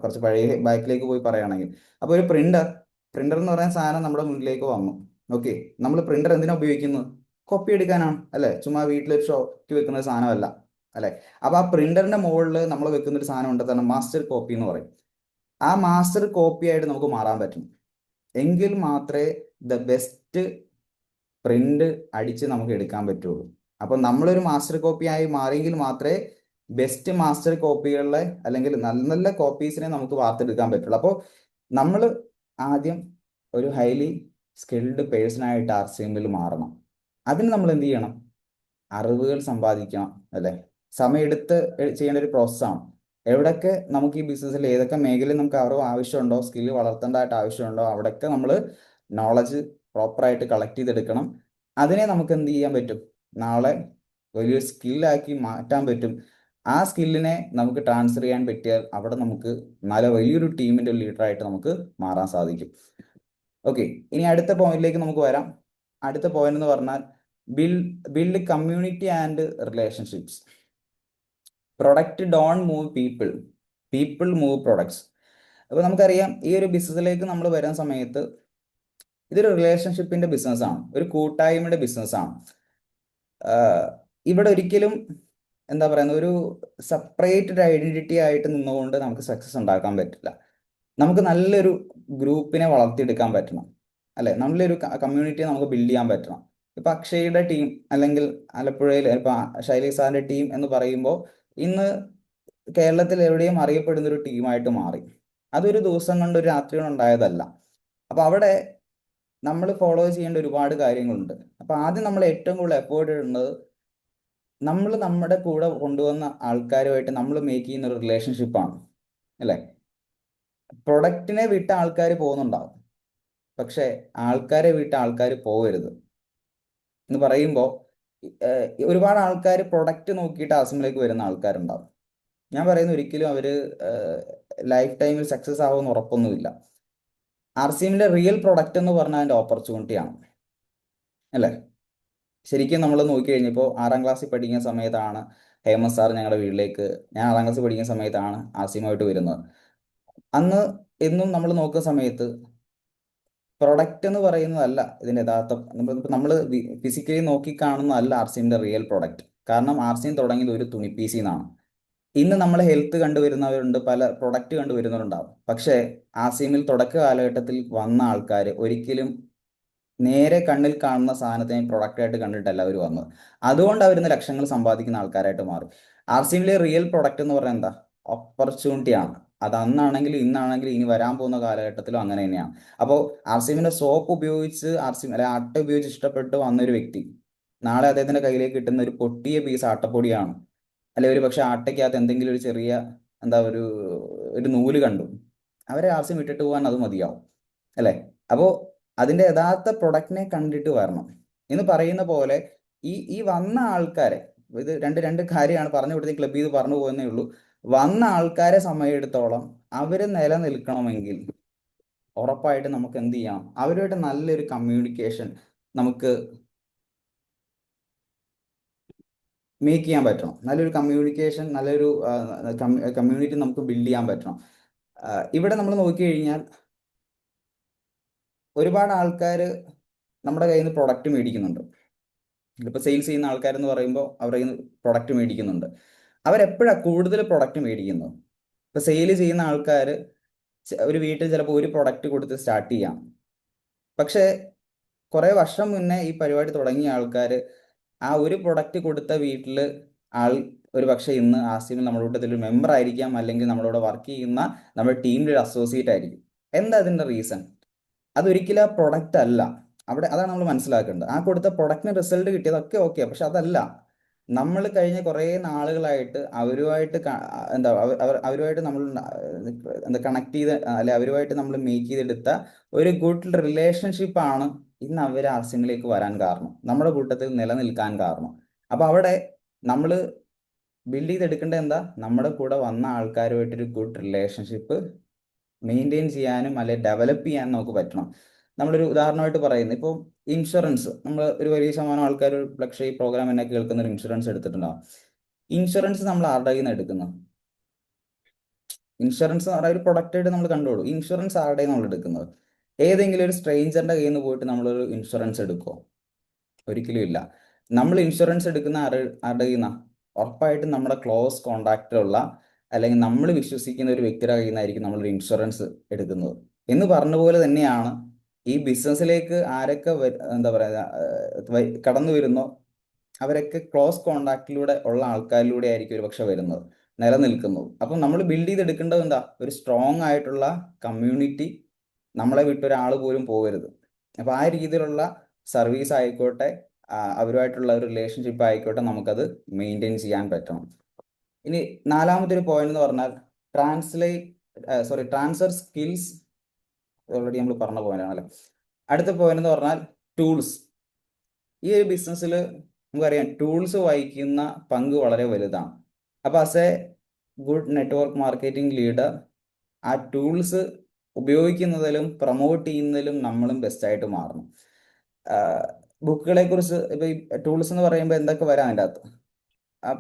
കുറച്ച് പഴയ ബാക്കിലേക്ക് പോയി പറയുകയാണെങ്കിൽ, അപ്പോൾ ഒരു പ്രിന്റർ എന്ന് പറയുന്ന സാധനം നമ്മുടെ മുന്നിലേക്ക് വന്നു. ഓക്കെ, നമ്മൾ പ്രിന്റർ എന്തിനാ ഉപയോഗിക്കുന്നത്? കോപ്പി എടുക്കാനാണ് അല്ലെ. ചുമ്മാ വീട്ടിലൊരു ഷോക്ക് വെക്കുന്ന സാധനമല്ല അല്ലെ. അപ്പൊ ആ പ്രിന്ററിന്റെ മുകളിൽ നമ്മൾ വെക്കുന്ന ഒരു സാധനം ഉണ്ട്, തന്നെ മാസ്റ്റർ കോപ്പി എന്ന് പറയും. ആ മാസ്റ്റർ കോപ്പി ആയിട്ട് നമുക്ക് മാറാൻ പറ്റും. എങ്കിൽ മാത്രമേ ദ ബെസ്റ്റ് പ്രിന്റ് അടിച്ച് നമുക്ക് എടുക്കാൻ പറ്റുള്ളൂ. അപ്പൊ നമ്മളൊരു മാസ്റ്റർ കോപ്പി ആയി മാറിയെങ്കിൽ മാത്രമേ ബെസ്റ്റ് മാസ്റ്റർ കോപ്പികളിലെ അല്ലെങ്കിൽ നല്ല നല്ല കോപ്പീസിനെ നമുക്ക് വാർത്തെടുക്കാൻ പറ്റുള്ളൂ. അപ്പോൾ നമ്മൾ ആദ്യം ഒരു ഹൈലി സ്കിൽഡ് പേഴ്സൺ ആയിട്ട് ആർസിഎമ്മിൽ മാറണം. അതിന് നമ്മൾ എന്ത് ചെയ്യണം? അറിവുകൾ സമ്പാദിക്കണം അല്ലെ. സമയമെടുത്ത് ചെയ്യേണ്ട ഒരു പ്രോസസ്സാണ്. എവിടെയൊക്കെ നമുക്ക് ഈ ബിസിനസ്സിൽ ഏതൊക്കെ മേഖലയിൽ നമുക്ക് അറിവ് ആവശ്യമുണ്ടോ, സ്കില്ല് വളർത്തേണ്ടതായിട്ട് ആവശ്യമുണ്ടോ, അവിടെയൊക്കെ നമ്മൾ നോളജ് പ്രോപ്പറായിട്ട് കളക്ട് ചെയ്തെടുക്കണം. അതിനെ നമുക്ക് എന്ത് ചെയ്യാൻ പറ്റും? നാളെ വലിയൊരു സ്കില്ലാക്കി മാറ്റാൻ പറ്റും. ആ സ്കില്ലിനെ നമുക്ക് ട്രാൻസ്ഫർ ചെയ്യാൻ പറ്റിയാൽ അവിടെ നമുക്ക് നല്ല വലിയൊരു ടീമിന്റെ ലീഡറായിട്ട് നമുക്ക് മാറാൻ സാധിക്കും. ഓക്കെ, ഇനി അടുത്ത പോയിന്റിലേക്ക് നമുക്ക് വരാം. അടുത്ത പോയിന്റ് എന്ന് പറഞ്ഞാൽ build community and relationships. Product don't move people, people move products. അപ്പോൾ നമുക്കറിയാം ഈ ഒരു ബിസിനസ്സിലേക്ക് നമ്മൾ വരുന്ന സമയത്ത് ഇതൊരു റിലേഷൻഷിപ്പിന്റെ ബിസിനസ്സാണ്, ഒരു കൂട്ടായ്മയുടെ ബിസിനസ്സാണ്. ഇവിടെ ഒരിക്കലും എന്താ പറയുന്ന ഒരു സെപ്പറേറ്റഡ് ഐഡന്റിറ്റി ആയിട്ട് നിന്നുകൊണ്ട് നമുക്ക് സക്സസ് ഉണ്ടാക്കാൻ പറ്റില്ല. നമുക്ക് നല്ലൊരു ഗ്രൂപ്പിനെ വളർത്തിയെടുക്കാൻ പറ്റണം, അല്ലെ? നല്ലൊരു കമ്മ്യൂണിറ്റിയെ നമുക്ക് ബിൽഡ് ചെയ്യാൻ പറ്റണം. ഇപ്പൊ അക്ഷയുടെ ടീം അല്ലെങ്കിൽ ആലപ്പുഴയിൽ ഇപ്പൊ ശൈലി സാറിന്റെ ടീം എന്ന് പറയുമ്പോൾ ഇന്ന് കേരളത്തിൽ എവിടെയും അറിയപ്പെടുന്ന ഒരു ടീമായിട്ട് മാറി. അതൊരു ദിവസം കൊണ്ട് ഒരു രാത്രി കൊണ്ട് ഉണ്ടായതല്ല. അപ്പൊ അവിടെ നമ്മൾ ഫോളോ ചെയ്യേണ്ട ഒരുപാട് കാര്യങ്ങളുണ്ട്. അപ്പൊ ആദ്യം നമ്മൾ ഏറ്റവും കൂടുതൽ എഫേർട്ട് ഇടുന്നത് നമ്മൾ നമ്മുടെ കൂടെ കൊണ്ടുവന്ന ആൾക്കാരുമായിട്ട് നമ്മൾ മേക്ക് ചെയ്യുന്ന ഒരു റിലേഷൻഷിപ്പാണ്, അല്ലെ? പ്രൊഡക്റ്റിനെ വിട്ട ആൾക്കാർ പോകുന്നുണ്ടാവും, പക്ഷെ ആൾക്കാരെ വിട്ട ആൾക്കാർ പോകരുത് എന്ന് പറയുമ്പോൾ ഒരുപാട് ആൾക്കാർ പ്രൊഡക്റ്റ് നോക്കിയിട്ട് ആസിമിലേക്ക് വരുന്ന ആൾക്കാരുണ്ടാവും. ഞാൻ പറയുന്ന ഒരിക്കലും അവര് ലൈഫ് ടൈമിൽ സക്സസ് ആവുമെന്ന് ഉറപ്പൊന്നുമില്ല. ആർസിഎമ്മിന്റെ റിയൽ പ്രൊഡക്റ്റ് എന്ന് പറഞ്ഞാൽ അതിന്റെ ഓപ്പർച്യൂണിറ്റിയാണ്, അല്ലേ? ശരിക്കും നമ്മൾ നോക്കി കഴിഞ്ഞപ്പോൾ 6ാം ക്ലാസ്സിൽ പഠിക്കുന്ന സമയത്താണ് ഹേമന്ത് സാർ ഞങ്ങളുടെ വീട്ടിലേക്ക്, ഞാൻ 6ാം ക്ലാസ്സിൽ പഠിക്കുന്ന സമയത്താണ് ആസിയുമായിട്ട് വരുന്നത്. അന്ന് എന്നും നമ്മൾ നോക്കുന്ന സമയത്ത് പ്രൊഡക്റ്റ് എന്ന് പറയുന്നതല്ല ഇതിന്റെ യഥാർത്ഥം. നമ്മൾ ഫിസിക്കലി നോക്കി കാണുന്നതല്ല ആർസിഎമ്മിന്റെ റിയൽ പ്രൊഡക്റ്റ്. കാരണം ആർസിഎം തുടങ്ങിയത് ഒരു തുണി പീസിൽ നിന്നാണ്. ഇന്ന് നമ്മൾ ഹെൽത്ത് കണ്ടുവരുന്നവരുണ്ട്, പല പ്രൊഡക്റ്റ് കണ്ടുവരുന്നവരുണ്ടാവും. പക്ഷേ ആസിഎമ്മിൽ തുടക്ക കാലഘട്ടത്തിൽ വന്ന ആൾക്കാർ ഒരിക്കലും നേരെ കണ്ണിൽ കാണുന്ന സാധനത്തിനെ പ്രൊഡക്റ്റായിട്ട് കണ്ടിട്ടല്ല അവർ വന്നത്. അതുകൊണ്ട് അവരിന്ന് ലക്ഷങ്ങൾ സമ്പാദിക്കുന്ന ആൾക്കാരായിട്ട് മാറി. ആർസിഎമ്മിലെ റിയൽ പ്രൊഡക്റ്റ് എന്ന് പറയുന്നത് എന്താ? ഓപ്പർച്യൂണിറ്റിയാണ്. അത് അന്നാണെങ്കിലും ഇന്നാണെങ്കിലും ഇനി വരാൻ പോകുന്ന കാലഘട്ടത്തിലും അങ്ങനെ തന്നെയാണ്. അപ്പോൾ ആർസിഎമ്മിന്റെ സോപ്പ് ഉപയോഗിച്ച് ആർസിഎം അല്ലെ ആട്ട ഉപയോഗിച്ച് ഇഷ്ടപ്പെട്ട് വന്നൊരു വ്യക്തി നാളെ അദ്ദേഹത്തിന്റെ കയ്യിലേക്ക് കിട്ടുന്ന ഒരു പൊട്ടിയ പീസ് ആട്ടപ്പൊടിയാണ്, അല്ലെ ഒരു പക്ഷെ ആട്ടയ്ക്കകത്ത് എന്തെങ്കിലും ഒരു ചെറിയ എന്താ ഒരു ഒരു നൂല് കണ്ടു, അവരെ ആർസിഎം ഇട്ടിട്ട് പോകാൻ അത് മതിയാവും, അല്ലെ? അപ്പോൾ അതിന്റെ യഥാർത്ഥ പ്രൊഡക്റ്റിനെ കണ്ടിട്ട് വരണം എന്ന് പറയുന്ന പോലെ ഈ വന്ന ആൾക്കാരെ, ഇത് രണ്ട് രണ്ട് കാര്യമാണ് പറഞ്ഞു കൊടുത്ത് ക്ലബ് ചെയ്ത് പറഞ്ഞു പോകുന്നേ ഉള്ളൂ. വന്ന ആൾക്കാരെ സമയമെടുത്തോളം അവര് നിലനിൽക്കണമെങ്കിൽ ഉറപ്പായിട്ട് നമുക്ക് എന്ത് ചെയ്യണം? അവരുമായിട്ട് നല്ലൊരു കമ്മ്യൂണിക്കേഷൻ നമുക്ക് മേക്ക് ചെയ്യാൻ പറ്റണം. നല്ലൊരു കമ്മ്യൂണിക്കേഷൻ, നല്ലൊരു കമ്മ്യൂണിറ്റി നമുക്ക് ബിൽഡ് ചെയ്യാൻ പറ്റണം. ഇവിടെ നമ്മൾ നോക്കിക്കഴിഞ്ഞാൽ ഒരുപാട് ആൾക്കാർ നമ്മുടെ കയ്യിൽ നിന്ന് പ്രൊഡക്റ്റ് മേടിക്കുന്നുണ്ട്. ഇപ്പൊ സെയിൽസ് ചെയ്യുന്ന ആൾക്കാരെന്ന് പറയുമ്പോൾ അവരുടെ കയ്യിൽ നിന്ന് പ്രൊഡക്റ്റ് മേടിക്കുന്നുണ്ട്. അവരെപ്പോഴാണ് കൂടുതൽ പ്രൊഡക്റ്റ് മേടിക്കുന്നത്? ഇപ്പൊ സെയിൽ ചെയ്യുന്ന ആൾക്കാർ ഒരു വീട്ടിൽ ചിലപ്പോൾ ഒരു പ്രൊഡക്റ്റ് കൊടുത്ത് സ്റ്റാർട്ട് ചെയ്യാം. പക്ഷേ കുറെ വർഷം മുന്നേ ഈ പരിപാടി തുടങ്ങിയ ആൾക്കാർ ആ ഒരു പ്രൊഡക്റ്റ് കൊടുത്ത വീട്ടിൽ ആൾ ഒരു പക്ഷേ ഇന്ന് ആസിമിൽ നമ്മുടെ കൂട്ടത്തിൽ ഒരു മെമ്പർ ആയിരിക്കാം, അല്ലെങ്കിൽ നമ്മളോട് വർക്ക് ചെയ്യുന്ന നമ്മുടെ ടീമിൽ ഒരു അസോസിയേറ്റ് ആയിരിക്കും. എന്താ അതിന്റെ റീസൺ? അതൊരിക്കലും ആ പ്രൊഡക്റ്റ് അല്ല. അവിടെ അതാണ് നമ്മൾ മനസ്സിലാക്കേണ്ടത്. ആ കൊടുത്ത പ്രൊഡക്റ്റിന് റിസൾട്ട് കിട്ടിയതൊക്കെ ഓക്കെ, പക്ഷെ അതല്ല. നമ്മൾ കഴിഞ്ഞ കുറേ നാളുകളായിട്ട് അവരുമായിട്ട് എന്താ അവരുമായിട്ട് നമ്മൾ എന്താ കണക്ട് ചെയ്ത് അല്ലെ അവരുമായിട്ട് നമ്മൾ മേക്ക് ചെയ്തെടുത്ത ഒരു ഗുഡ് റിലേഷൻഷിപ്പാണ് ഇന്ന് അവർ ആർസിഎമ്മിലേക്ക് വരാൻ കാരണം, നമ്മുടെ കൂട്ടത്തിൽ നിലനിൽക്കാൻ കാരണം. അപ്പൊ അവിടെ നമ്മൾ ബിൽഡ് ചെയ്തെടുക്കേണ്ടത് എന്താ? നമ്മുടെ കൂടെ വന്ന ആൾക്കാരുമായിട്ടൊരു ഗുഡ് റിലേഷൻഷിപ്പ് മെയിൻറ്റെയിൻ ചെയ്യാനും അല്ലെ ഡെവലപ്പ് ചെയ്യാനും നമുക്ക് പറ്റണം. നമ്മളൊരു ഉദാഹരണമായിട്ട് പറയുന്നത് ഇപ്പോൾ ഇൻഷുറൻസ്, നമ്മൾ ഒരു വലിയ ശതമാനം ആൾക്കാർ പക്ഷേ ഈ പ്രോഗ്രാം എന്നെ കേൾക്കുന്ന ഒരു ഇൻഷുറൻസ് എടുത്തിട്ടുണ്ടാവും. ഇൻഷുറൻസ് നമ്മൾ ആരുടെ കയ്യിൽ നിന്ന് എടുക്കുന്നത്? ഇൻഷുറൻസ് എന്ന് പറഞ്ഞ ഒരു പ്രൊഡക്റ്റ് ആയിട്ട് നമ്മൾ കണ്ടോളൂ. ഇൻഷുറൻസ് ആരുടെ നമ്മൾ എടുക്കുന്നത്? ഏതെങ്കിലും ഒരു സ്ട്രേഞ്ചറിന്റെ കയ്യിൽ നിന്ന് പോയിട്ട് നമ്മളൊരു ഇൻഷുറൻസ് എടുക്കുമോ? ഒരിക്കലും ഇല്ല. നമ്മൾ ഇൻഷുറൻസ് എടുക്കുന്ന ആരുടെ കയ്യിൽ നിന്നാ? ഉറപ്പായിട്ടും നമ്മുടെ ക്ലോസ് കോണ്ടാക്റ്റിലുള്ള അല്ലെങ്കിൽ നമ്മൾ വിശ്വസിക്കുന്ന ഒരു വ്യക്തിയുടെ കയ്യിൽ നിന്നായിരിക്കും നമ്മളൊരു ഇൻഷുറൻസ് എടുക്കുന്നത്. എന്ന് പറഞ്ഞ പോലെ തന്നെയാണ് ഈ ബിസിനസ്സിലേക്ക് ആരൊക്കെ എന്താ പറയുക കടന്നു വരുന്നോ അവരൊക്കെ ക്ലോസ് കോണ്ടാക്റ്റിലൂടെ ഉള്ള ആൾക്കാരിലൂടെ ആയിരിക്കും ഒരു പക്ഷെ വരുന്നത്, നിലനിൽക്കുന്നത്. അപ്പം നമ്മൾ ബിൽഡ് ചെയ്തെടുക്കേണ്ടത് എന്താ? ഒരു സ്ട്രോങ് ആയിട്ടുള്ള കമ്മ്യൂണിറ്റി. നമ്മളെ വിട്ടൊരാൾ പോലും പോകരുത്. അപ്പൊ ആ രീതിയിലുള്ള സർവീസ് ആയിക്കോട്ടെ, അവരുമായിട്ടുള്ള ഒരു റിലേഷൻഷിപ്പ് ആയിക്കോട്ടെ, നമുക്കത് മെയിൻറ്റെയിൻ ചെയ്യാൻ പറ്റണം. ഇനി നാലാമത്തെ ഒരു പോയിന്റ് എന്ന് പറഞ്ഞാൽ ട്രാൻസ്ഫർ സ്കിൽസ്. ഓൾറെഡി നമ്മൾ പറഞ്ഞ പോയിന്റ് ആണല്ലോ. അടുത്ത പോയിന്റ് എന്ന് പറഞ്ഞാൽ ടൂൾസ്. ഈ ഒരു ബിസിനസ്സിൽ നമുക്കറിയാം ടൂൾസ് വഹിക്കുന്ന പങ്ക് വളരെ വലുതാണ്. അപ്പൊ as A good network marketing leader ആ ടൂൾസ് ഉപയോഗിക്കുന്നതിലും പ്രൊമോട്ട് ചെയ്യുന്നതിലും നമ്മളും ബെസ്റ്റായിട്ട് മാറണം. ബുക്കുകളെ കുറിച്ച് ഇപ്പൊ ഈ ടൂൾസ് എന്ന് പറയുമ്പോൾ എന്തൊക്കെ വരാം അതിൻ്റെ അകത്ത്? ആ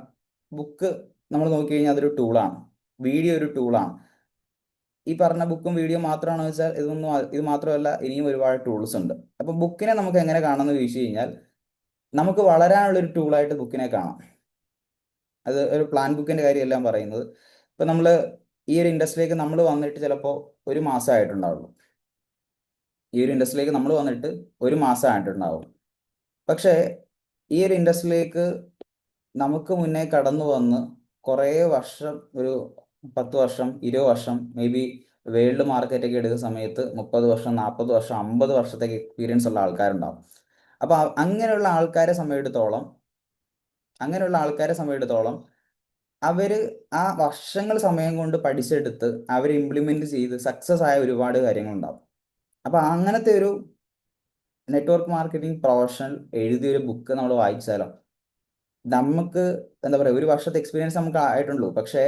ബുക്ക് നമ്മൾ നോക്കി കഴിഞ്ഞാൽ അതൊരു ടൂളാണ്. വീഡിയോ ഒരു ടൂളാണ്. ഈ പറഞ്ഞ ബുക്കും വീഡിയോ മാത്രമാണോ വെച്ചാൽ ഇത് മാത്രമല്ല, ഇനിയും ഒരുപാട് ടൂൾസ് ഉണ്ട്. അപ്പൊ ബുക്കിനെ നമുക്ക് എങ്ങനെ കാണാമെന്ന് ചോദിച്ചു കഴിഞ്ഞാൽ, നമുക്ക് വളരാനുള്ള ഒരു ടൂളായിട്ട് ബുക്കിനെ കാണാം. അത് ഒരു പ്ലാൻ ബുക്കിന്റെ കാര്യമെല്ലാം പറയുന്നത്. ഇപ്പൊ നമ്മൾ ഈ ഒരു ഇൻഡസ്ട്രിയിലേക്ക് നമ്മൾ വന്നിട്ട് ചിലപ്പോൾ ഒരു മാസമായിട്ടുണ്ടാവുള്ളൂ. ഈ ഒരു ഇൻഡസ്ട്രിയിലേക്ക് നമ്മൾ വന്നിട്ട് ഒരു മാസമായിട്ടുണ്ടാവും. പക്ഷേ ഈ ഒരു ഇൻഡസ്ട്രിയിലേക്ക് നമുക്ക് മുന്നേ കടന്നു വന്ന് കുറേ വർഷം, ഒരു 10 വർഷം 20 വർഷം, മേ ബി വേൾഡ് മാർക്കറ്റൊക്കെ എടുക്കുന്ന സമയത്ത് 30 വർഷം 40 വർഷം 50 വർഷത്തേക്ക് എക്സ്പീരിയൻസ് ഉള്ള ആൾക്കാരുണ്ടാവും. അപ്പൊ അങ്ങനെയുള്ള ആൾക്കാരെ സമയമെടുത്തോളം അവര് ആ വർഷങ്ങൾ സമയം കൊണ്ട് പഠിച്ചെടുത്ത് അവർ ഇംപ്ലിമെന്റ് ചെയ്ത് സക്സസ് ആയ ഒരുപാട് കാര്യങ്ങളുണ്ടാവും. അപ്പൊ അങ്ങനത്തെ ഒരു നെറ്റ്വർക്ക് മാർക്കറ്റിംഗ് പ്രൊഫഷണൽ എഴുതിയൊരു ബുക്ക് നമ്മൾ വായിച്ചാലോ, നമുക്ക് എന്താ പറയുക, ഒരു വർഷത്തെ എക്സ്പീരിയൻസ് നമുക്ക് ആയിട്ടുള്ളൂ. പക്ഷേ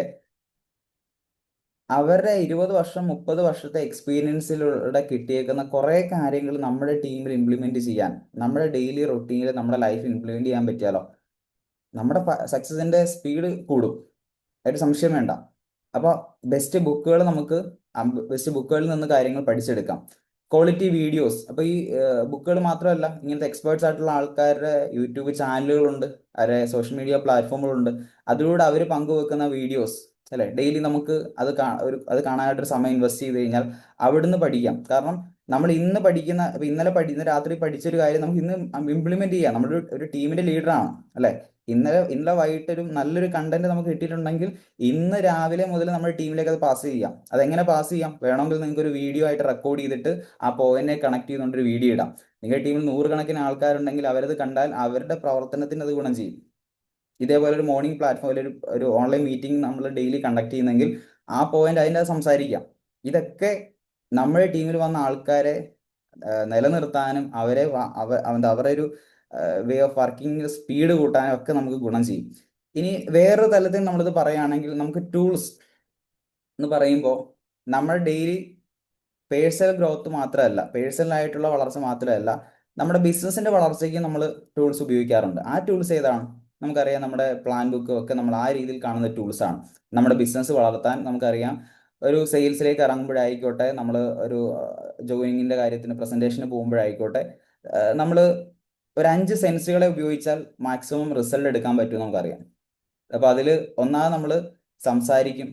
അവരുടെ 20 വർഷം 30 വർഷത്തെ എക്സ്പീരിയൻസിലൂടെ കിട്ടിയേക്കുന്ന കുറേ കാര്യങ്ങൾ നമ്മുടെ ടീമിൽ ഇംപ്ലിമെന്റ് ചെയ്യാൻ, നമ്മുടെ ഡെയിലി റൊട്ടീനിൽ നമ്മുടെ ലൈഫ് ഇംപ്ലിമെന്റ് ചെയ്യാൻ പറ്റിയാലോ, നമ്മുടെ സക്സസിന്റെ സ്പീഡ് കൂടും. ഒരു സംശയം വേണ്ട. അപ്പോൾ ബെസ്റ്റ് ബുക്കുകളിൽ നിന്ന് കാര്യങ്ങൾ പഠിച്ചെടുക്കാം. ക്വാളിറ്റി വീഡിയോസ്, അപ്പോൾ ഈ ബുക്കുകൾ മാത്രമല്ല, ഇങ്ങനത്തെ എക്സ്പേർട്സ് ആയിട്ടുള്ള ആൾക്കാരുടെ യൂട്യൂബ് ചാനലുകളുണ്ട്, അവരുടെ സോഷ്യൽ മീഡിയ പ്ലാറ്റ്ഫോമുകളുണ്ട്. അതിലൂടെ അവർ പങ്കുവെക്കുന്ന വീഡിയോസ് അല്ലെ, ഡെയിലി നമുക്ക് അത് കാണാനായിട്ടൊരു സമയം ഇൻവെസ്റ്റ് ചെയ്ത് കഴിഞ്ഞാൽ അവിടുന്ന് പഠിക്കാം. കാരണം നമ്മൾ ഇന്നലെ രാത്രി പഠിച്ചൊരു കാര്യം നമുക്ക് ഇന്ന് ഇംപ്ലിമെന്റ് ചെയ്യാം. നമ്മുടെ ഒരു ടീമിന്റെ ലീഡറാണ് അല്ലെ. ഇന്നലെ വൈകിട്ട് ഒരു നല്ലൊരു കണ്ടന്റ് നമുക്ക് കിട്ടിയിട്ടുണ്ടെങ്കിൽ ഇന്ന് രാവിലെ മുതൽ നമ്മുടെ ടീമിലേക്ക് അത് പാസ് ചെയ്യാം. അതെങ്ങനെ പാസ് ചെയ്യാം? വേണമെങ്കിൽ നിങ്ങൾക്ക് ഒരു വീഡിയോ ആയിട്ട് റെക്കോർഡ് ചെയ്തിട്ട് ആ പോയിന്റിനെ കണക്ട് ചെയ്തുകൊണ്ട് ഒരു വീഡിയോ ഇടാം. നിങ്ങളുടെ ടീമിൽ 100 കണക്കിന് ആൾക്കാരുണ്ടെങ്കിൽ അവരത് കണ്ടാൽ അവരുടെ പ്രവർത്തനത്തിന് അത് ഗുണം ചെയ്യും. ഇതേപോലെ ഒരു മോർണിംഗ് പ്ലാറ്റ്ഫോമിൽ ഒരു ഓൺലൈൻ മീറ്റിംഗ് നമ്മൾ ഡെയിലി കണ്ടക്ട് ചെയ്യുന്നെങ്കിൽ ആ പോയിന്റ് അതിൻ്റെ സംസാരിക്കാം. ഇതൊക്കെ നമ്മുടെ ടീമിൽ വന്ന ആൾക്കാരെ നിലനിർത്താനും അവരുടെ ഒരു വേ ഓഫ് വർക്കിംഗ് സ്പീഡ് കൂട്ടാനും ഒക്കെ നമുക്ക് ഗുണം ചെയ്യും. ഇനി വേറൊരു തലത്തിൽ നമ്മളിത് പറയുകയാണെങ്കിൽ, നമുക്ക് ടൂൾസ് എന്ന് പറയുമ്പോൾ നമ്മൾ ഡെയിലി പേഴ്സണൽ ആയിട്ടുള്ള വളർച്ച മാത്രമല്ല, നമ്മുടെ ബിസിനസിന്റെ വളർച്ചയ്ക്ക് നമ്മൾ ടൂൾസ് ഉപയോഗിക്കാറുണ്ട്. ആ ടൂൾസ് ഏതാണ്? നമുക്കറിയാം, നമ്മുടെ പ്ലാൻ ബുക്കും ഒക്കെ നമ്മൾ ആ രീതിയിൽ കാണുന്ന ടൂൾസ് ആണ്. നമ്മുടെ ബിസിനസ് വളർത്താൻ നമുക്കറിയാം, ഒരു സെയിൽസിലേക്ക് ഇറങ്ങുമ്പോഴായിക്കോട്ടെ, നമ്മൾ ഒരു ജോയിനിങ്ങിന്റെ കാര്യത്തിന് പ്രസന്റേഷന് പോകുമ്പോഴായിക്കോട്ടെ, നമ്മൾ ഒരു 5 സെൻസുകളെ ഉപയോഗിച്ചാൽ മാക്സിമം റിസൾട്ട് എടുക്കാൻ പറ്റും നമുക്കറിയാം. അപ്പൊ അതിൽ ഒന്നാമത് നമ്മൾ സംസാരിക്കും,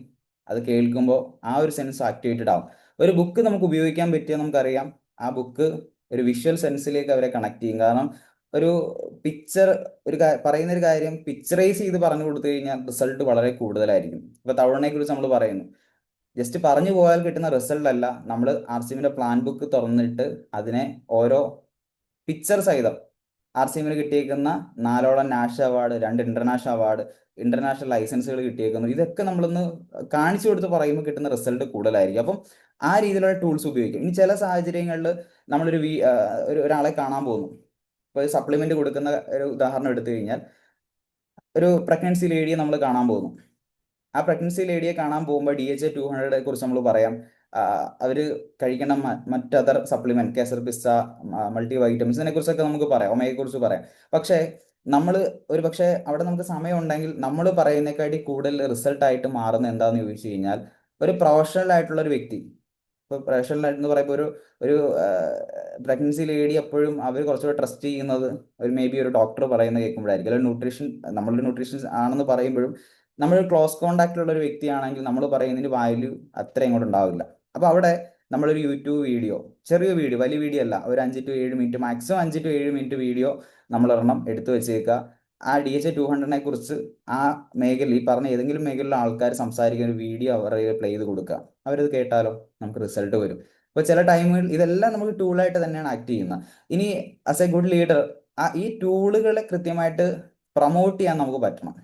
അത് കേൾക്കുമ്പോൾ ആ ഒരു സെൻസ് ആക്ടിവേറ്റഡ് ആവും. ഒരു ബുക്ക് നമുക്ക് ഉപയോഗിക്കാൻ പറ്റിയാൽ നമുക്കറിയാം, ആ ബുക്ക് ഒരു വിഷ്വൽ സെൻസിലേക്ക് അവരെ കണക്ട് ചെയ്യും. കാരണം ഒരു പിക്ചർ, പറയുന്ന ഒരു കാര്യം പിക്ചറൈസ് ചെയ്ത് പറഞ്ഞു കൊടുത്തു കഴിഞ്ഞാൽ റിസൾട്ട് വളരെ കൂടുതലായിരിക്കും. ഇപ്പൊ തവണയെ കുറിച്ച് നമ്മൾ പറയുന്നു, ജസ്റ്റ് പറഞ്ഞു പോയാൽ കിട്ടുന്ന റിസൾട്ട് അല്ല, നമ്മൾ ആർസിഎമ്മിന്റെ പ്ലാൻ ബുക്ക് തുറന്നിട്ട് അതിനെ ഓരോ പിക്ചർ സഹിതം ആർസിഎമ്മിന് കിട്ടിയേക്കുന്ന 4ഓളം national award, 2 international award, international ലൈസൻസുകൾ കിട്ടിയേക്കുന്നു, ഇതൊക്കെ നമ്മളൊന്ന് കാണിച്ചു കൊടുത്ത് പറയുമ്പോൾ കിട്ടുന്ന റിസൾട്ട് കൂടുതലായിരിക്കും. അപ്പം ആ രീതിയിലുള്ള ടൂൾസ് ഉപയോഗിക്കും. ഇനി ചില സാഹചര്യങ്ങളിൽ നമ്മളൊരു ഒരാളെ കാണാൻ പോകുന്നു. ഇപ്പോൾ സപ്ലിമെന്റ് കൊടുക്കുന്ന ഒരു ഉദാഹരണം എടുത്തു കഴിഞ്ഞാൽ, ഒരു പ്രഗ്നൻസി ലേഡിയെ നമ്മൾ കാണാൻ പോകുന്നു. ആ പ്രഗ്നൻസി ലേഡിയെ കാണാൻ പോകുമ്പോൾ DHA 200 കുറിച്ച് നമ്മൾ പറയാം. അവർ കഴിക്കേണ്ട മറ്റതർ സപ്ലിമെന്റ്, കേസർ പിസ്ത, മൾട്ടി വൈറ്റമിൻസ്, ഇതിനെ കുറിച്ചൊക്കെ നമുക്ക് പറയാം, ഒമേഗയെ കുറിച്ച് പറയാം. പക്ഷേ നമ്മൾ ഒരു പക്ഷേ അവിടെ നമുക്ക് സമയം ഉണ്ടെങ്കിൽ നമ്മൾ പറയുന്നതിനെക്കാട്ടി കൂടുതൽ റിസൾട്ട് ആയിട്ട് മാറുന്ന എന്താണെന്ന് ചോദിച്ചു കഴിഞ്ഞാൽ, ഒരു പ്രൊഫഷണൽ ആയിട്ടുള്ള ഒരു വ്യക്തി, ഇപ്പോൾ പ്രൊഫഷണൽ എന്ന് പറയുമ്പോൾ ഒരു പ്രഗ്നൻസി ലേഡി എപ്പോഴും അവർ കുറച്ചുകൂടെ ട്രസ്റ്റ് ചെയ്യുന്നത് ഒരു മേ ബി ഒരു ഡോക്ടർ പറയുന്നത് കേൾക്കുമ്പോഴായിരിക്കും. അല്ലെങ്കിൽ നമ്മളൊരു ന്യൂട്രീഷൻ ആണെന്ന് പറയുമ്പോഴും നമ്മൾ ക്ലോസ് കോണ്ടാക്റ്റിലുള്ള ഒരു വ്യക്തിയാണെങ്കിൽ നമ്മൾ പറയുന്നതിന് വാല്യൂ അത്ര ഇങ്ങോട്ട് ഉണ്ടാവില്ല. അപ്പോൾ അവിടെ നമ്മളൊരു യൂട്യൂബ് വീഡിയോ, ചെറിയ വീഡിയോ, വലിയ വീഡിയോ അല്ല, ഒരു 5 to 7 minute, maximum 5 to 7 minute video നമ്മളൊരെണ്ണം എടുത്തു വെച്ചേക്കുക. ആ DHA 200 കുറിച്ച് ആ ഈ പറഞ്ഞ ഏതെങ്കിലും മേഖലയിലുള്ള ആൾക്കാർ സംസാരിക്കുന്ന ഒരു വീഡിയോ അവരുടെ പ്ലേ ചെയ്ത് കൊടുക്കുക. അവരത് കേട്ടാലോ, നമുക്ക് റിസൾട്ട് വരും. അപ്പോൾ ചില ടൈമുകൾ ഇതെല്ലാം നമുക്ക് ടൂളായിട്ട് തന്നെയാണ് ആക്ട് ചെയ്യുന്നത്. ഇനി ആസ് എ ഗുഡ് ലീഡർ ഈ ടൂളുകളെ കൃത്യമായിട്ട് പ്രൊമോട്ട് ചെയ്യാൻ നമുക്ക് പറ്റണം.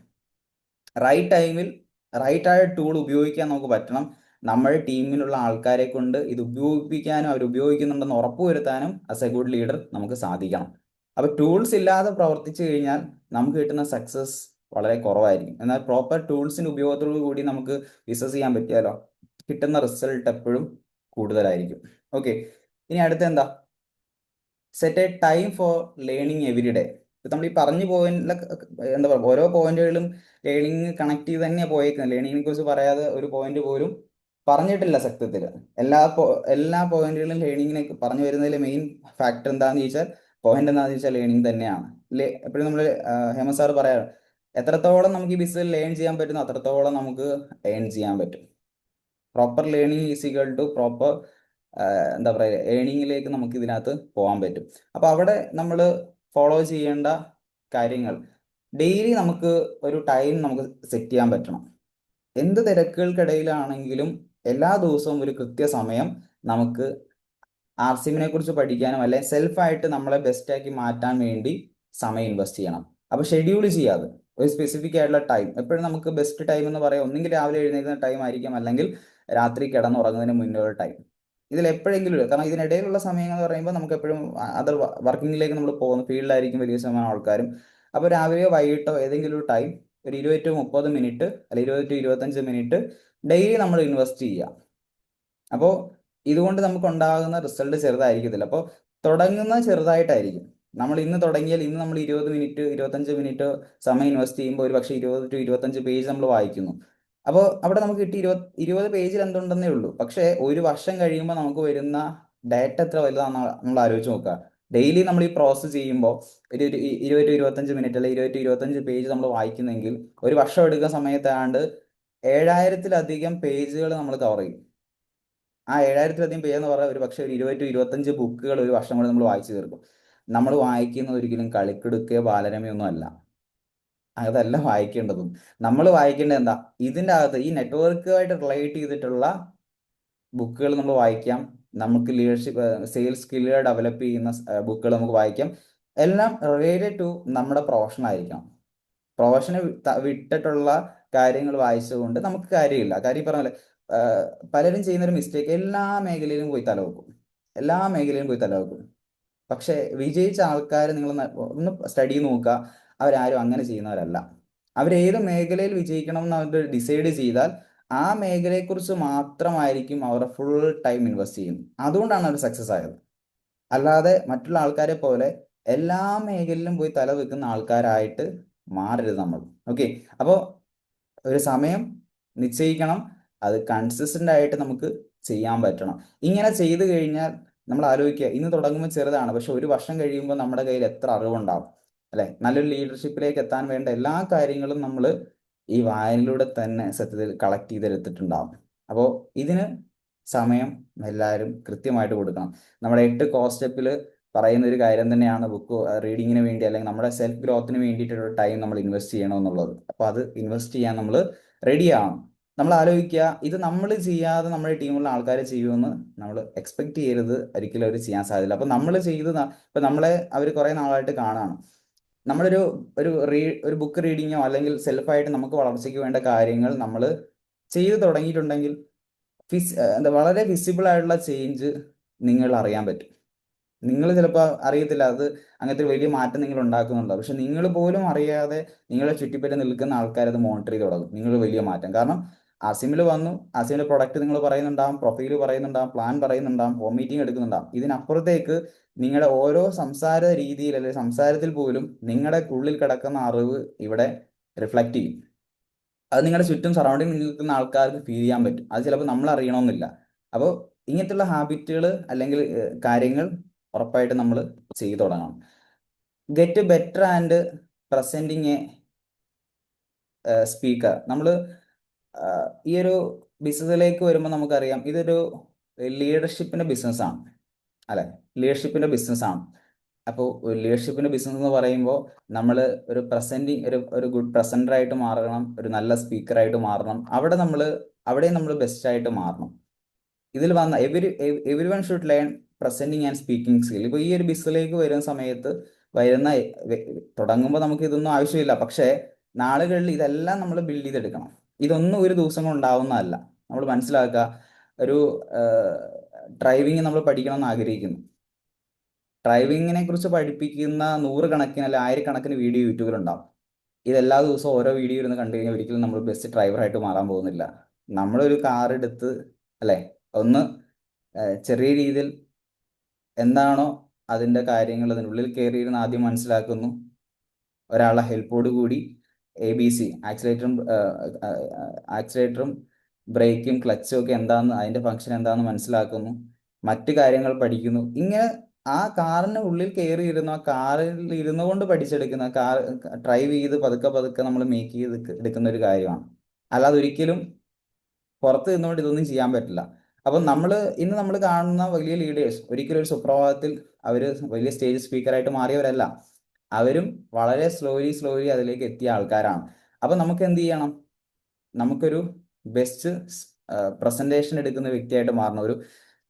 റൈറ്റ് ടൈമിൽ റൈറ്റ് ആയ ടൂൾ ഉപയോഗിക്കാൻ നമുക്ക് പറ്റണം. നമ്മുടെ ടീമിലുള്ള ആൾക്കാരെ കൊണ്ട് ഇത് ഉപയോഗിപ്പിക്കാനും അവർ ഉപയോഗിക്കുന്നുണ്ടെന്ന് ഉറപ്പുവരുത്താനും ആസ് എ ഗുഡ് ലീഡർ നമുക്ക് സാധിക്കണം. അപ്പൊ ടൂൾസ് ഇല്ലാതെ പ്രവർത്തിച്ചു കഴിഞ്ഞാൽ നമുക്ക് കിട്ടുന്ന സക്സസ് വളരെ കുറവായിരിക്കും. എന്നാൽ പ്രോപ്പർ ടൂൾസിന്റെ ഉപയോഗത്തോടു കൂടി നമുക്ക് ബിസിനസ് ചെയ്യാൻ പറ്റിയാലോ, കിട്ടുന്ന റിസൾട്ട് എപ്പോഴും കൂടുതലായിരിക്കും. ഓക്കെ, ഇനി അടുത്ത എന്താ? Set A time for learning every day. നമ്മൾ ഈ പറഞ്ഞു പോയിന്റിലെ എന്താ പറയുക, ഓരോ പോയിന്റുകളും ലേണിംഗ് കണക്ട് ചെയ്ത് തന്നെയാണ് പോയേക്കുന്നത്. ലേണിങ്ങിനെ കുറിച്ച് പറയാതെ ഒരു പോയിന്റ് പോലും പറഞ്ഞിട്ടില്ല സത്യത്തിൽ. എല്ലാ പോയിന്റുകളും ലേണിങ്ങിനെ പറഞ്ഞു വരുന്നതിലെ മെയിൻ ഫാക്ടർ എന്താണെന്ന് ചോദിച്ചാൽ, പോയിന്റ് എന്താണെന്ന് ചോദിച്ചാൽ ലേണിംഗ് തന്നെയാണ്. എപ്പോഴും നമ്മൾ ഹേമ സാർ പറയാറ്, എത്രത്തോളം നമുക്ക് ഈ ബിസിനസ് ലേൺ ചെയ്യാൻ പറ്റുന്നു അത്രത്തോളം നമുക്ക് ഏൺ ചെയ്യാൻ പറ്റും. Proper learning is equal to proper എന്താ പറയുക ഏണിങ്ങിലേക്ക് നമുക്ക് ഇതിനകത്ത് പോകാൻ പറ്റും. അപ്പോൾ അവിടെ നമ്മൾ ഫോളോ ചെയ്യേണ്ട കാര്യങ്ങൾ, ഡെയിലി നമുക്ക് ഒരു ടൈം നമുക്ക് സെറ്റ് ചെയ്യാൻ പറ്റണം. എന്ത് തിരക്കുകൾക്കിടയിലാണെങ്കിലും എല്ലാ ദിവസവും ഒരു കൃത്യസമയം നമുക്ക് ആർസിഎമ്മിനെ കുറിച്ച് പഠിക്കാനും അല്ലെ സെൽഫായിട്ട് നമ്മളെ ബെസ്റ്റ് ആക്കി മാറ്റാൻ വേണ്ടി സമയം ഇൻവെസ്റ്റ് ചെയ്യണം. അപ്പോൾ ഷെഡ്യൂൾ ചെയ്യാതെ ഒരു സ്പെസിഫിക് ആയിട്ടുള്ള ടൈം, എപ്പോഴും നമുക്ക് ബെസ്റ്റ് ടൈം എന്ന് പറയാം ഒന്നെങ്കിൽ രാവിലെ എഴുന്നേൽക്കുന്ന ടൈം ആയിരിക്കും, അല്ലെങ്കിൽ രാത്രി കിടന്നുറങ്ങുന്നതിന് മുന്നേ ഒരു ടൈം. ഇതിൽ എപ്പോഴെങ്കിലും കാരണം ഇതിനിടയിലുള്ള സമയങ്ങൾ എന്ന് പറയുമ്പോൾ നമുക്ക് എപ്പോഴും അതർ വർക്കിങ്ങിലേക്ക് നമ്മൾ പോകുന്ന ഫീൽഡിലായിരിക്കും വലിയ ശതമാനം ആൾക്കാരും. അപ്പോൾ രാവിലെയോ വൈകിട്ടോ ഏതെങ്കിലും ഒരു ടൈം, ഒരു 20 to 30 മിനിറ്റ് അല്ലെങ്കിൽ 20 to 25 മിനിറ്റ് ഡെയിലി നമ്മൾ ഇൻവെസ്റ്റ് ചെയ്യുക. അപ്പോൾ ഇതുകൊണ്ട് നമുക്ക് ഉണ്ടാകുന്ന റിസൾട്ട് ചെറുതായിരിക്കത്തില്ല. അപ്പോൾ തുടങ്ങുന്നത് ചെറുതായിട്ടായിരിക്കും. നമ്മൾ ഇന്ന് തുടങ്ങിയാൽ ഇന്ന് നമ്മൾ 20 മിനിറ്റ് 25 മിനിറ്റ് സമയം ഇൻവെസ്റ്റ് ചെയ്യുമ്പോൾ ഒരു പക്ഷേ 20 to 25 പേജ് നമ്മൾ വായിക്കുന്നു. അപ്പോൾ അവിടെ നമുക്ക് കിട്ടി 20 പേജിൽ എന്തുണ്ടെന്നേ ഉള്ളൂ. പക്ഷേ ഒരു വർഷം കഴിയുമ്പോൾ നമുക്ക് വരുന്ന ഡാറ്റ എത്ര വലുതാണെന്ന് നമ്മൾ ആലോചിച്ച് നോക്കുക. ഡെയിലി നമ്മൾ ഈ പ്രോസസ്സ് ചെയ്യുമ്പോൾ ഒരു 20 to 25 മിനിറ്റ് അല്ലെങ്കിൽ 20 to 25 പേജ് നമ്മൾ വായിക്കുന്നെങ്കിൽ ഒരു വർഷം എടുക്കുന്ന സമയത്താണ്ട് 7000-ലധികം പേജുകൾ നമ്മൾ കവർ ചെയ്യും. ആ 7000-ലധികം പേജ് എന്ന് പറഞ്ഞാൽ ഒരു പക്ഷേ ഒരു 20 to 25 ബുക്കുകൾ ഒരു വർഷം കൊണ്ട് നമ്മൾ വായിച്ചു തീർക്കും. നമ്മൾ വായിക്കുന്നത് ഒരിക്കലും കളിക്കുടുക്കയോ ബാലരമയോ ഒന്നും അല്ല. അതല്ല വായിക്കേണ്ടതും. നമ്മൾ വായിക്കേണ്ടത് എന്താ, ഇതിൻ്റെ അകത്ത് ഈ നെറ്റ്വർക്കുമായിട്ട് റിലേറ്റ് ചെയ്തിട്ടുള്ള ബുക്കുകൾ നമ്മൾ വായിക്കാം. നമുക്ക് ലീഡർഷിപ്പ് സെയിൽസ് സ്കില്ലുകൾ ഡെവലപ്പ് ചെയ്യുന്ന ബുക്കുകൾ നമുക്ക് വായിക്കാം. എല്ലാം റിലേറ്റഡ് ടു നമ്മുടെ പ്രൊഫഷൻ ആയിരിക്കണം. പ്രൊഫഷനെ വിട്ടിട്ടുള്ള കാര്യങ്ങൾ വായിച്ചുകൊണ്ട് നമുക്ക് കാര്യമില്ല. കാര്യം പറഞ്ഞ പോലെ പലരും ചെയ്യുന്നൊരു മിസ്റ്റേക്ക്, എല്ലാ മേഖലയിലും പോയി തലവെക്കും. എല്ലാ മേഖലയിലും പോയി തലവെക്കും. പക്ഷെ വിജയിച്ച ആൾക്കാർ നിങ്ങൾ ഒന്ന് സ്റ്റഡി നോക്കുക, അവരാരും അങ്ങനെ ചെയ്യുന്നവരല്ല. അവരേത് മേഖലയിൽ വിജയിക്കണം എന്ന് അവർ ഡിസൈഡ് ചെയ്താൽ ആ മേഖലയെക്കുറിച്ച് മാത്രമായിരിക്കും അവർ ഫുൾ ടൈം ഇൻവെസ്റ്റ് ചെയ്യുന്നത്. അതുകൊണ്ടാണ് അവർ സക്സസ് ആയത്. അല്ലാതെ മറ്റുള്ള ആൾക്കാരെ പോലെ എല്ലാ മേഖലയിലും പോയി തല വെക്കുന്ന ആൾക്കാരായിട്ട് മാറരുത് നമ്മൾ. ഓക്കെ, അപ്പോൾ ഒരു സമയം നിശ്ചയിക്കണം, അത് കൺസിസ്റ്റന്റ് ആയിട്ട് നമുക്ക് ചെയ്യാൻ പറ്റണം. ഇങ്ങനെ ചെയ്തു കഴിഞ്ഞാൽ നമ്മൾ ആലോചിക്കുക, ഇന്ന് തുടങ്ങുമ്പോൾ ചെറുതാണ്, പക്ഷെ ഒരു വർഷം കഴിയുമ്പോൾ നമ്മുടെ കയ്യിൽ എത്ര അറിവുണ്ടാവും അല്ലെ. നല്ലൊരു ലീഡർഷിപ്പിലേക്ക് എത്താൻ വേണ്ട എല്ലാ കാര്യങ്ങളും നമ്മൾ ഈ വായനയിലൂടെ തന്നെ സത്യത്തിൽ കളക്ട് ചെയ്തെടുത്തിട്ടുണ്ടാവും. അപ്പോൾ ഇതിന് സമയം എല്ലാവരും കൃത്യമായിട്ട് കൊടുക്കണം. നമ്മുടെ 8 സ്റ്റെപ്പിൽ പറയുന്ന ഒരു കാര്യം തന്നെയാണ് ബുക്ക് റീഡിങ്ങിന് വേണ്ടി അല്ലെങ്കിൽ നമ്മുടെ സെൽഫ് ഗ്രോത്തിന് വേണ്ടിയിട്ടൊരു ടൈം നമ്മൾ ഇൻവെസ്റ്റ് ചെയ്യണമെന്നുള്ളത്. അപ്പോൾ അത് ഇൻവെസ്റ്റ് ചെയ്യാൻ നമ്മൾ റെഡി ആവണം. നമ്മൾ ആലോചിക്കുക, ഇത് നമ്മൾ ചെയ്യാതെ നമ്മുടെ ടീമുള്ള ആൾക്കാർ ചെയ്യുമെന്ന് നമ്മൾ എക്സ്പെക്ട് ചെയ്യരുത്. ഒരിക്കലും അവർ ചെയ്യാൻ സാധ്യതയില്ല. അപ്പോൾ നമ്മൾ ഇപ്പം നമ്മളെ അവർ കുറേ നാളായിട്ട് കാണുകയാണ്. നമ്മളൊരു ഒരു ഒരു ബുക്ക് റീഡിങ്ങോ അല്ലെങ്കിൽ സെൽഫായിട്ട് നമുക്ക് വളർച്ചയ്ക്ക് വേണ്ട കാര്യങ്ങൾ നമ്മൾ ചെയ്തു തുടങ്ങിയിട്ടുണ്ടെങ്കിൽ എന്താ വളരെ വിസിബിൾ ആയിട്ടുള്ള ചേഞ്ച് നിങ്ങൾ അറിയാൻ പറ്റും. നിങ്ങൾ ചിലപ്പോൾ അറിയത്തില്ല അത് അങ്ങനത്തെ വലിയ മാറ്റം നിങ്ങൾ ഉണ്ടാക്കുന്നുണ്ടോ, പക്ഷെ നിങ്ങൾ പോലും അറിയാതെ നിങ്ങളെ ചുറ്റിപ്പറ്റി നിൽക്കുന്ന ആൾക്കാർ അത് മോണിറ്റർ ചെയ്ത് തുടങ്ങും നിങ്ങൾ വലിയ മാറ്റം. കാരണം അസിമിൽ വന്നു, അസിമിന്റെ പ്രൊഡക്റ്റ് നിങ്ങൾ പറയുന്നുണ്ടാവും, പ്രൊഫൈൽ പറയുന്നുണ്ടാവും, പ്ലാൻ പറയുന്നുണ്ടാവും, ഹോം മീറ്റിംഗ് എടുക്കുന്നുണ്ടാവും. ഇതിനപ്പുറത്തേക്ക് നിങ്ങളുടെ ഓരോ സംസാര രീതിയിൽ അല്ലെങ്കിൽ സംസാരത്തിൽ പോലും നിങ്ങളുടെ ഉള്ളിൽ കിടക്കുന്ന അറിവ് ഇവിടെ റിഫ്ലക്റ്റ് ചെയ്യും. അത് നിങ്ങളുടെ ചുറ്റും സറൗണ്ടിങ് നിൽക്കുന്ന ആൾക്കാർക്ക് ഫീൽ ചെയ്യാൻ പറ്റും. അത് ചിലപ്പോൾ നമ്മൾ അറിയണമെന്നില്ല. അപ്പോൾ ഇങ്ങനത്തുള്ള ഹാബിറ്റുകൾ അല്ലെങ്കിൽ കാര്യങ്ങൾ ഉറപ്പായിട്ട് നമ്മൾ ചെയ്തു തുടങ്ങണം. Get better and presenting A speaker. നമ്മൾ ഈ ഒരു ബിസിനസ്സിലേക്ക് വരുമ്പോൾ നമുക്കറിയാം ഇതൊരു ലീഡർഷിപ്പിന്റെ ബിസിനസ്സാണ് അല്ലെ. ലീഡർഷിപ്പിന്റെ ബിസിനസ്സാണ്. അപ്പോൾ ഒരു ലീഡർഷിപ്പിന്റെ ബിസിനസ് എന്ന് പറയുമ്പോൾ നമ്മൾ ഒരു പ്രസന്റിങ് ഒരു ഗുഡ് പ്രസന്ററായിട്ട് മാറണം, ഒരു നല്ല സ്പീക്കറായിട്ട് മാറണം. അവിടെ നമ്മൾ ബെസ്റ്റ് ആയിട്ട് മാറണം. ഇതിൽ വന്ന every one should learn presenting and speaking skill. ഇപ്പോൾ ഈ ഒരു ബിസിനസ്സിലേക്ക് വരുന്ന സമയത്ത് തുടങ്ങുമ്പോൾ നമുക്ക് ഇതൊന്നും ആവശ്യമില്ല, പക്ഷേ നാളുകളിൽ ഇതെല്ലാം നമ്മൾ ബിൽഡ് ചെയ്തെടുക്കണം. ഇതൊന്നും ഒരു ദിവസം കൊണ്ട് ഉണ്ടാവുന്നതല്ല. നമ്മൾ മനസ്സിലാക്കുക, ഒരു ഡ്രൈവിംഗ് നമ്മൾ പഠിക്കണമെന്ന് ആഗ്രഹിക്കുന്നു. ഡ്രൈവിങ്ങിനെ കുറിച്ച് പഠിപ്പിക്കുന്ന 100 കണക്കിന് അല്ലെ 1000 കണക്കിന് വീഡിയോ യൂട്യൂബിലുണ്ടാവും. ഇതെല്ലാ ദിവസവും ഓരോ വീഡിയോ ഇരുന്ന് കണ്ടു കഴിഞ്ഞാൽ ഒരിക്കലും നമ്മൾ ബെസ്റ്റ് ഡ്രൈവറായിട്ട് മാറാൻ പോകുന്നില്ല. നമ്മളൊരു കാർ എടുത്ത് അല്ലെ ഒന്ന് ചെറിയ രീതിയിൽ എന്താണോ അതിൻ്റെ കാര്യങ്ങൾ അതിനുള്ളിൽ കയറിയിരുന്ന് ആദ്യം മനസ്സിലാക്കുന്നു, ഒരാളുടെ ഹെൽപ്പോട് കൂടി ABC ആക്സിലേറ്ററും ബ്രേക്കും ക്ലച്ചും ഒക്കെ എന്താണെന്ന് അതിന്റെ ഫംഗ്ഷൻ എന്താണെന്ന് മനസ്സിലാക്കുന്നു, മറ്റു കാര്യങ്ങൾ പഠിക്കുന്നു. ഇങ്ങനെ ആ കാറിന് ഉള്ളിൽ കയറി ഇരുന്നു, ആ കാറിൽ ഇരുന്നു കൊണ്ട് പഠിച്ചെടുക്കുന്ന, കാർ ഡ്രൈവ് ചെയ്ത് പതുക്കെ പതുക്കെ നമ്മൾ മേക്ക് ചെയ്ത് എടുക്കുന്ന ഒരു കാര്യമാണ്. അല്ലാതെ ഒരിക്കലും പുറത്ത് നിന്നുകൊണ്ട് ഇതൊന്നും ചെയ്യാൻ പറ്റില്ല. അപ്പം ഇന്ന് നമ്മൾ കാണുന്ന വലിയ ലീഡേഴ്സ് ഒരിക്കലും ഒരു സുപ്രഭാതത്തിൽ അവർ വലിയ സ്റ്റേജ് സ്പീക്കറായിട്ട് മാറിയവരല്ല. അവരും വളരെ സ്ലോലി അതിലേക്ക് എത്തിയ ആൾക്കാരാണ്. അപ്പം നമുക്ക് എന്ത് ചെയ്യണം? നമുക്കൊരു ബെസ്റ്റ് പ്രസന്റേഷൻ എടുക്കുന്ന വ്യക്തിയായിട്ട് മാറണം, ഒരു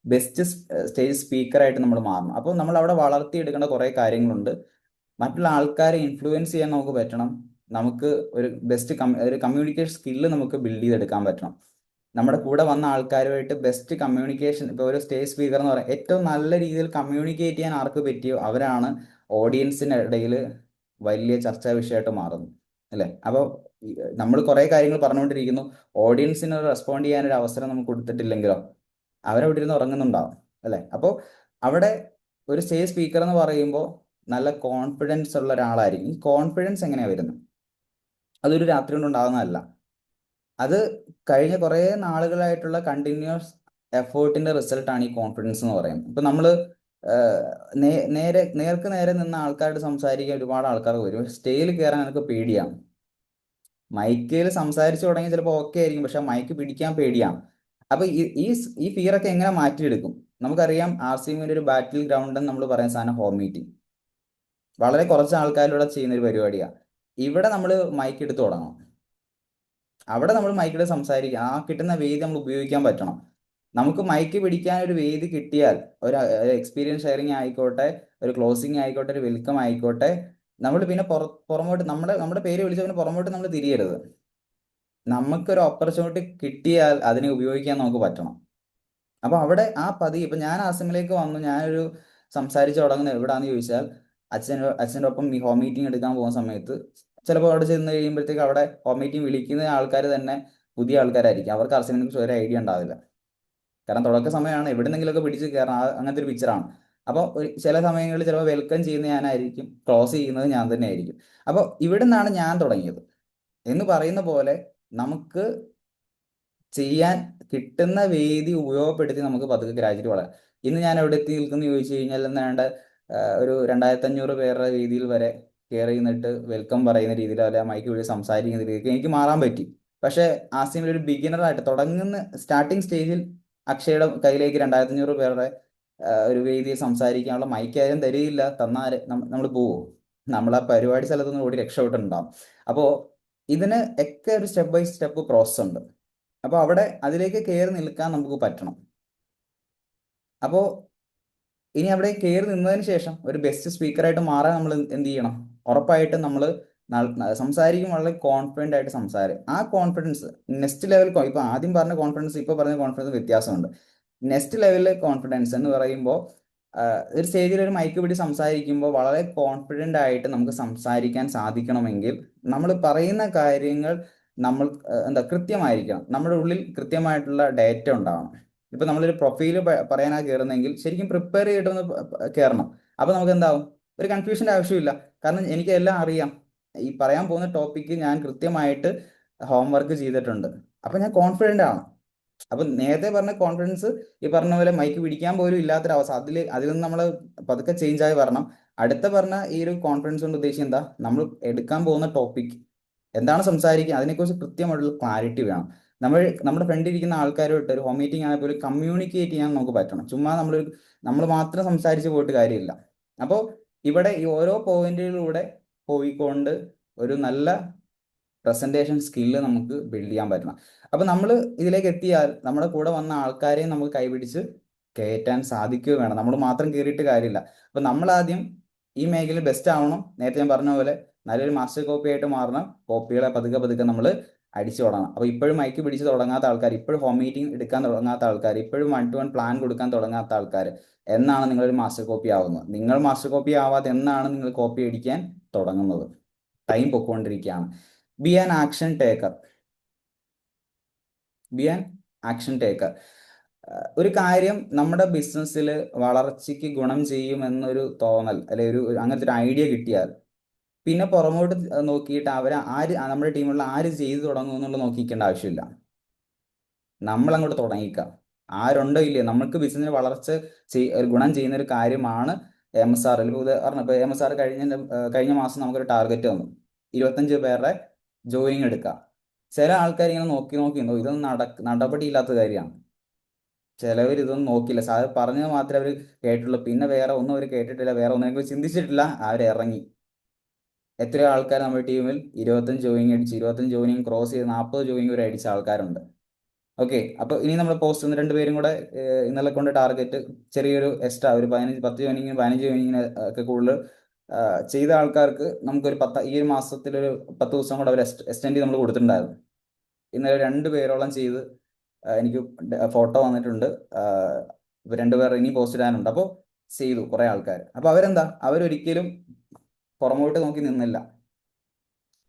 ബെസ്റ്റ് സ്റ്റേജ് സ്പീക്കറായിട്ട് നമ്മൾ മാറണം. അപ്പോൾ നമ്മൾ അവിടെ വളർത്തിയെടുക്കേണ്ട കുറേ കാര്യങ്ങളുണ്ട്. മറ്റുള്ള ആൾക്കാരെ ഇൻഫ്ലുവൻസ് ചെയ്യാൻ നമുക്ക് പറ്റണം. നമുക്ക് ഒരു ഒരു കമ്മ്യൂണിക്കേഷൻ സ്കില്ല് നമുക്ക് ബിൽഡ് ചെയ്തെടുക്കാൻ പറ്റണം. നമ്മുടെ കൂടെ വന്ന ആൾക്കാരുമായിട്ട് ബെസ്റ്റ് കമ്മ്യൂണിക്കേഷൻ, ഇപ്പോൾ ഒരു സ്റ്റേജ് സ്പീക്കർ എന്ന് പറയാം, ഏറ്റവും നല്ല രീതിയിൽ കമ്മ്യൂണിക്കേറ്റ് ചെയ്യാൻ ആർക്ക് പറ്റിയോ അവരാണ് ഓഡിയൻസിനിടയിൽ വലിയ ചർച്ചാ വിഷയമായിട്ട് മാറുന്നത്, അല്ലേ? അപ്പോൾ നമ്മൾ കുറേ കാര്യങ്ങൾ പറഞ്ഞുകൊണ്ടിരിക്കുന്നു, ഓഡിയൻസിന് റെസ്പോണ്ട് ചെയ്യാൻ ഒരു അവസരം നമുക്ക് കൊടുത്തിട്ടില്ലെങ്കിലോ അവരവിടെ ഇരുന്ന് ഉറങ്ങുന്നുണ്ടാവും, അല്ലേ? അപ്പോൾ അവിടെ ഒരു സ്റ്റേജ് സ്പീക്കർ എന്ന് പറയുമ്പോൾ നല്ല കോൺഫിഡൻസ് ഉള്ള ഒരാളായിരിക്കും. ഈ കോൺഫിഡൻസ് എങ്ങനെയാണ് വരുന്നത്? അതൊരു രാത്രി കൊണ്ട് ഉണ്ടാകുന്നതല്ല. അത് കഴിഞ്ഞ കുറേ നാളുകളായിട്ടുള്ള കണ്ടിന്യൂസ് എഫേർട്ടിന്റെ റിസൾട്ടാണ് ഈ കോൺഫിഡൻസ് എന്ന് പറയുന്നത്. ഇപ്പൊ നമ്മൾ നേർക്ക് നേരെ നിന്ന ആൾക്കാരോട് സംസാരിക്കാൻ ഒരുപാട് ആൾക്കാർ വരും. സ്റ്റേജിൽ കയറാൻ എനിക്ക് പേടിയാണ്. മൈക്കിൽ സംസാരിച്ചു തുടങ്ങി ചിലപ്പോൾ ഓക്കെ ആയിരിക്കും, പക്ഷെ മൈക്ക് പിടിക്കാൻ പേടിയാണ്. അപ്പൊ ഈ ഫിയറൊക്കെ എങ്ങനെ മാറ്റിയെടുക്കും? നമുക്കറിയാം, RCMന്റെ ഒരു ബാറ്റിൽ ഗ്രൗണ്ട് എന്ന് നമ്മൾ പറയുന്ന സാധനം ഹോം മീറ്റിംഗ് വളരെ കുറച്ച് ആൾക്കാരിലൂടെ ചെയ്യുന്ന ഒരു പരിപാടിയാണ്. ഇവിടെ നമ്മൾ മൈക്ക് എടുത്ത് തുടങ്ങണം. അവിടെ നമ്മൾ മൈക്കിൽ സംസാരിക്കുക, ആ കിട്ടുന്ന വേദി നമ്മൾ ഉപയോഗിക്കാൻ പറ്റണം. നമുക്ക് മൈക്ക് പിടിക്കാൻ ഒരു വേദി കിട്ടിയാൽ, ഒരു എക്സ്പീരിയൻസ് ഷെയറിങ് ആയിക്കോട്ടെ, ഒരു ക്ലോസിങ് ആയിക്കോട്ടെ, ഒരു വെൽക്കം ആയിക്കോട്ടെ, നമ്മൾ പിന്നെ പുറമോട്ട് നമ്മുടെ പേര് വിളിച്ചവന് പുറമോട്ട് നമ്മൾ തിരിയരുത്. നമുക്കൊരു ഓപ്പർച്യൂണിറ്റി കിട്ടിയാൽ അതിനെ ഉപയോഗിക്കാൻ നമുക്ക് പറ്റണം. അപ്പൊ അവിടെ ഇപ്പൊ ഞാൻ ആസിമിലേക്ക് വന്നു, ഞാനൊരു സംസാരിച്ച് തുടങ്ങുന്നത് എവിടാന്ന് ചോദിച്ചാൽ, അച്ഛൻ്റെ ഒപ്പം ഈ ഹോം മീറ്റിംഗ് എടുക്കാൻ പോകുന്ന സമയത്ത് ചിലപ്പോൾ അവിടെ ചെന്ന് കഴിയുമ്പോഴത്തേക്ക് അവിടെ ഹോം മീറ്റിംഗ് വിളിക്കുന്ന ആൾക്കാർ തന്നെ പുതിയ ആൾക്കാരായിരിക്കും. അവർക്ക് ആസിമിനെ കുറിച്ച് ഒരു ഐഡിയ ഉണ്ടാവില്ല. കാരണം തുടക്ക സമയമാണ്, എവിടെന്നെങ്കിലുമൊക്കെ പിടിച്ച് കയറണം, അങ്ങനത്തെ ഒരു പിക്ചറാണ്. അപ്പോൾ ചില സമയങ്ങളിൽ ചിലപ്പോൾ വെൽക്കം ചെയ്യുന്ന ഞാനായിരിക്കും, ക്ലോസ് ചെയ്യുന്നത് ഞാൻ തന്നെ ആയിരിക്കും. അപ്പോൾ ഇവിടെ നിന്നാണ് ഞാൻ തുടങ്ങിയത് എന്ന് പറയുന്ന പോലെ നമുക്ക് ചെയ്യാൻ കിട്ടുന്ന വേദി ഉപയോഗപ്പെടുത്തി നമുക്ക് പതുക്കെ ഗ്രാജുവേറ്റ് വളരാം. ഇന്ന് ഞാൻ എവിടെ എത്തി നിൽക്കുന്നു ചോദിച്ചു കഴിഞ്ഞാൽ, എന്നാണ്ട് ഒരു 2500 പേരുടെ രീതിയിൽ വരെ കയറി നിന്നിട്ട് വെൽക്കം പറയുന്ന രീതിയിൽ, അല്ലെ മൈക്ക് വിളി സംസാരിക്കുന്ന രീതിക്ക് എനിക്ക് മാറാൻ പറ്റി. പക്ഷെ ആസിമിൽ ഒരു ബിഗിനറായിട്ട് തുടങ്ങുന്ന സ്റ്റാർട്ടിങ് സ്റ്റേജിൽ അക്ഷയുടെ കയ്യിലേക്ക് 2500 പേരുടെ ഒരു വേദിയിൽ സംസാരിക്കാനുള്ള മൈക്ക് ആരും തരികയില്ല. തന്നാൽ നമ്മൾ പോവോ? നമ്മൾ ആ പരിപാടി സ്ഥലത്തുനിന്ന് ഓടി രക്ഷപ്പെട്ടിട്ടുണ്ടാവും. അപ്പോൾ ഇതിന് ഒക്കെ ഒരു സ്റ്റെപ്പ് ബൈ സ്റ്റെപ്പ് പ്രോസസ് ഉണ്ട്. അപ്പോൾ അവിടെ അതിലേക്ക് കയറി നിൽക്കാൻ നമുക്ക് പറ്റണം. അപ്പോൾ ഇനി അവിടെ കയറി നിന്നതിന് ശേഷം ഒരു ബെസ്റ്റ് സ്പീക്കറായിട്ട് മാറാൻ നമ്മൾ എന്ത് ചെയ്യണം? ഉറപ്പായിട്ടും നമ്മൾ സംസാരിക്കും വളരെ കോൺഫിഡൻ്റ് ആയിട്ട് ആ കോൺഫിഡൻസ് നെക്സ്റ്റ് ലെവൽ, ഇപ്പൊ ആദ്യം പറഞ്ഞ കോൺഫിഡൻസ് ഇപ്പൊ പറഞ്ഞ കോൺഫിഡൻസ് വ്യത്യാസമുണ്ട്. നെക്സ്റ്റ് ലെവലിലെ കോൺഫിഡൻസ് എന്ന് പറയുമ്പോൾ, ഒരു സ്റ്റേജിൽ ഒരു മൈക്ക് പിടി സംസാരിക്കുമ്പോൾ വളരെ കോൺഫിഡൻ്റ് ആയിട്ട് നമുക്ക് സംസാരിക്കാൻ സാധിക്കണമെങ്കിൽ നമ്മൾ പറയുന്ന കാര്യങ്ങൾ നമ്മൾ കൃത്യമായിരിക്കണം. നമ്മുടെ ഉള്ളിൽ കൃത്യമായിട്ടുള്ള ഡേറ്റ ഉണ്ടാവണം. ഇപ്പൊ നമ്മളൊരു പ്രൊഫൈല് പറയാനാ കയറുന്നെങ്കിൽ ശരിക്കും പ്രിപ്പയർ ചെയ്തിട്ടൊന്ന് കയറണം. അപ്പൊ നമുക്ക് എന്താവും? ഒരു കൺഫ്യൂഷൻ്റെ ആവശ്യമില്ല. കാരണം എനിക്ക് എല്ലാം അറിയാം. ഈ പറയാൻ പോകുന്ന ടോപ്പിക്ക് ഞാൻ കൃത്യമായിട്ട് ഹോംവർക്ക് ചെയ്തിട്ടുണ്ട്. അപ്പൊ ഞാൻ കോൺഫിഡൻ്റ് ആണ്. അപ്പൊ നേരത്തെ പറഞ്ഞ കോൺഫിഡൻസ് ഈ പറഞ്ഞ പോലെ മൈക്ക് പിടിക്കാൻ പോലും ഇല്ലാത്തൊരവസ്ഥ, അതിൽ നിന്ന് നമ്മൾ പതുക്കെ ചേഞ്ച് ആയി വരണം. അടുത്ത പറഞ്ഞ ഈ ഒരു കോൺഫിഡൻസ് കൊണ്ട് ഉദ്ദേശിച്ചത് എന്താ? നമ്മൾ എടുക്കാൻ പോകുന്ന ടോപ്പിക് എന്താണ് സംസാരിക്കുക, അതിനെക്കുറിച്ച് കൃത്യമായിട്ടുള്ള ക്ലാരിറ്റി വേണം. നമ്മുടെ ഫ്രണ്ടിൽ ഇരിക്കുന്ന ആൾക്കാരുമായിട്ട് ഒരു ഹോം മീറ്റിംഗ് ആണെങ്കിൽ പോലും കമ്മ്യൂണിക്കേറ്റ് ചെയ്യാൻ നമുക്ക് പറ്റണം. ചുമ്മാ നമ്മൾ മാത്രം സംസാരിച്ച് പോയിട്ട് കാര്യമില്ല. അപ്പോൾ ഇവിടെ ഈ ഓരോ പോയിന്റുകളിലൂടെ പോയിക്കൊണ്ട് ഒരു നല്ല പ്രസന്റേഷൻ സ്കില്ല് നമുക്ക് ബിൽഡ് ചെയ്യാൻ പറ്റണം. അപ്പൊ നമ്മൾ ഇതിലേക്ക് എത്തിയാൽ നമ്മുടെ കൂടെ വന്ന ആൾക്കാരെയും നമുക്ക് കൈപിടിച്ച് കയറ്റാൻ സാധിക്കുക വേണം. നമ്മൾ മാത്രം കയറിയിട്ട് കാര്യമില്ല. അപ്പൊ നമ്മൾ ആദ്യം ഈ മേഖലയിൽ ബെസ്റ്റ് ആവണം. നേരത്തെ ഞാൻ പറഞ്ഞ പോലെ നല്ലൊരു മാസ്റ്റർ കോപ്പി ആയിട്ട് മാറണം. കോപ്പികളെ പതുക്കെ പതുക്കെ നമ്മൾ അടിച്ചു തുടങ്ങണം. അപ്പൊ ഇപ്പോഴും മൈക്ക് പിടിച്ച് തുടങ്ങാത്ത ആൾക്കാർ, ഇപ്പോഴും ഹോം മീറ്റിംഗ് എടുക്കാൻ തുടങ്ങാത്ത ആൾക്കാർ, ഇപ്പോഴും 1-to-1 പ്ലാൻ കൊടുക്കാൻ തുടങ്ങാത്ത ആൾക്കാർ, എന്നാണ് നിങ്ങളൊരു മാസ്റ്റർ കോപ്പി ആവുന്നത്? നിങ്ങൾ മാസ്റ്റർ കോപ്പി ആവാതെ എന്നാണ് നിങ്ങൾ കോപ്പി അടിക്കാൻ തുടങ്ങുന്നത്? ടൈം പൊക്കോണ്ടിരിക്കുകയാണ്. Be an action taker. Be an action taker. ഒരു കാര്യം നമ്മുടെ ബിസിനസ്സിൽ വളർച്ചയ്ക്ക് ഗുണം ചെയ്യുമെന്നൊരു തോന്നൽ, അല്ലെ അങ്ങനത്തെ ഒരു ഐഡിയ കിട്ടിയാൽ പിന്നെ പുറമോട്ട് നോക്കിയിട്ട് നമ്മുടെ ടീമുള്ള ആര് ചെയ്തു തുടങ്ങും എന്നുള്ളത് നോക്കിക്കേണ്ട ആവശ്യമില്ല. നമ്മൾ അങ്ങോട്ട് തുടങ്ങിക്കാം. ആരുണ്ടോ ഇല്ലയോ, നമുക്ക് ബിസിനസ്സിന് വളർച്ച ഒരു ഗുണം ചെയ്യുന്ന ഒരു കാര്യമാണ് MSR. ഉദാഹരണം ഇപ്പോൾ MSR കഴിഞ്ഞ മാസം നമുക്കൊരു ടാർഗറ്റ് വന്നു, 25 പേരുടെ ജോയിനിങ് എടുക്കാം. ചില ആൾക്കാർ ഇങ്ങനെ നോക്കി നോക്കി ഇതൊന്നും നടപടിയില്ലാത്ത കാര്യമാണ്. ചിലവർ ഇതൊന്നും നോക്കില്ല, സാർ പറഞ്ഞത് മാത്രമേ അവർ കേട്ടുള്ളൂ, പിന്നെ വേറെ ഒന്നും അവർ കേട്ടിട്ടില്ല, വേറെ ഒന്നിനെക്കുറിച്ച് ചിന്തിച്ചിട്ടില്ല, അവരിറങ്ങി. എത്രയോ ആൾക്കാർ നമ്മുടെ ടീമിൽ 25 ജോയിനിങ് അടിച്ച് 25 ജോയിനിങ് ക്രോസ് ചെയ്ത് 40 ജോയിനിങ് വരെ അടിച്ച ആൾക്കാരുണ്ട്. ഓക്കെ, അപ്പോൾ ഇനി നമ്മൾ പോസ്റ്റ് ഒന്ന് 2 പേരും കൂടെ ഇന്നലെ കൊണ്ട് ടാർഗറ്റ് ചെറിയൊരു എക്സ്ട്രാ ഒരു 10 ജോയിനിങ്ങിന് 15 ജോയിനിങ്ങിന് ഒക്കെ കൂടുതൽ ചെയ്ത ആൾക്കാർക്ക് നമുക്കൊരു ഈ ഒരു മാസത്തിലൊരു 10 ദിവസം കൂടെ അവർ എക്സ്റ്റെൻഡ് നമ്മൾ കൊടുത്തിട്ടുണ്ടായിരുന്നു. ഇന്നലെ 2 പേരോളം ചെയ്ത് എനിക്ക് ഫോട്ടോ വന്നിട്ടുണ്ട്. 2 പേർ ഇനി പോസ്റ്റ് ഇടാനുണ്ട്. അപ്പോൾ ചെയ്തു കുറേ ആൾക്കാർ. അപ്പോൾ അവരൊരിക്കലും പുറമോട്ട് നോക്കി നിന്നില്ല.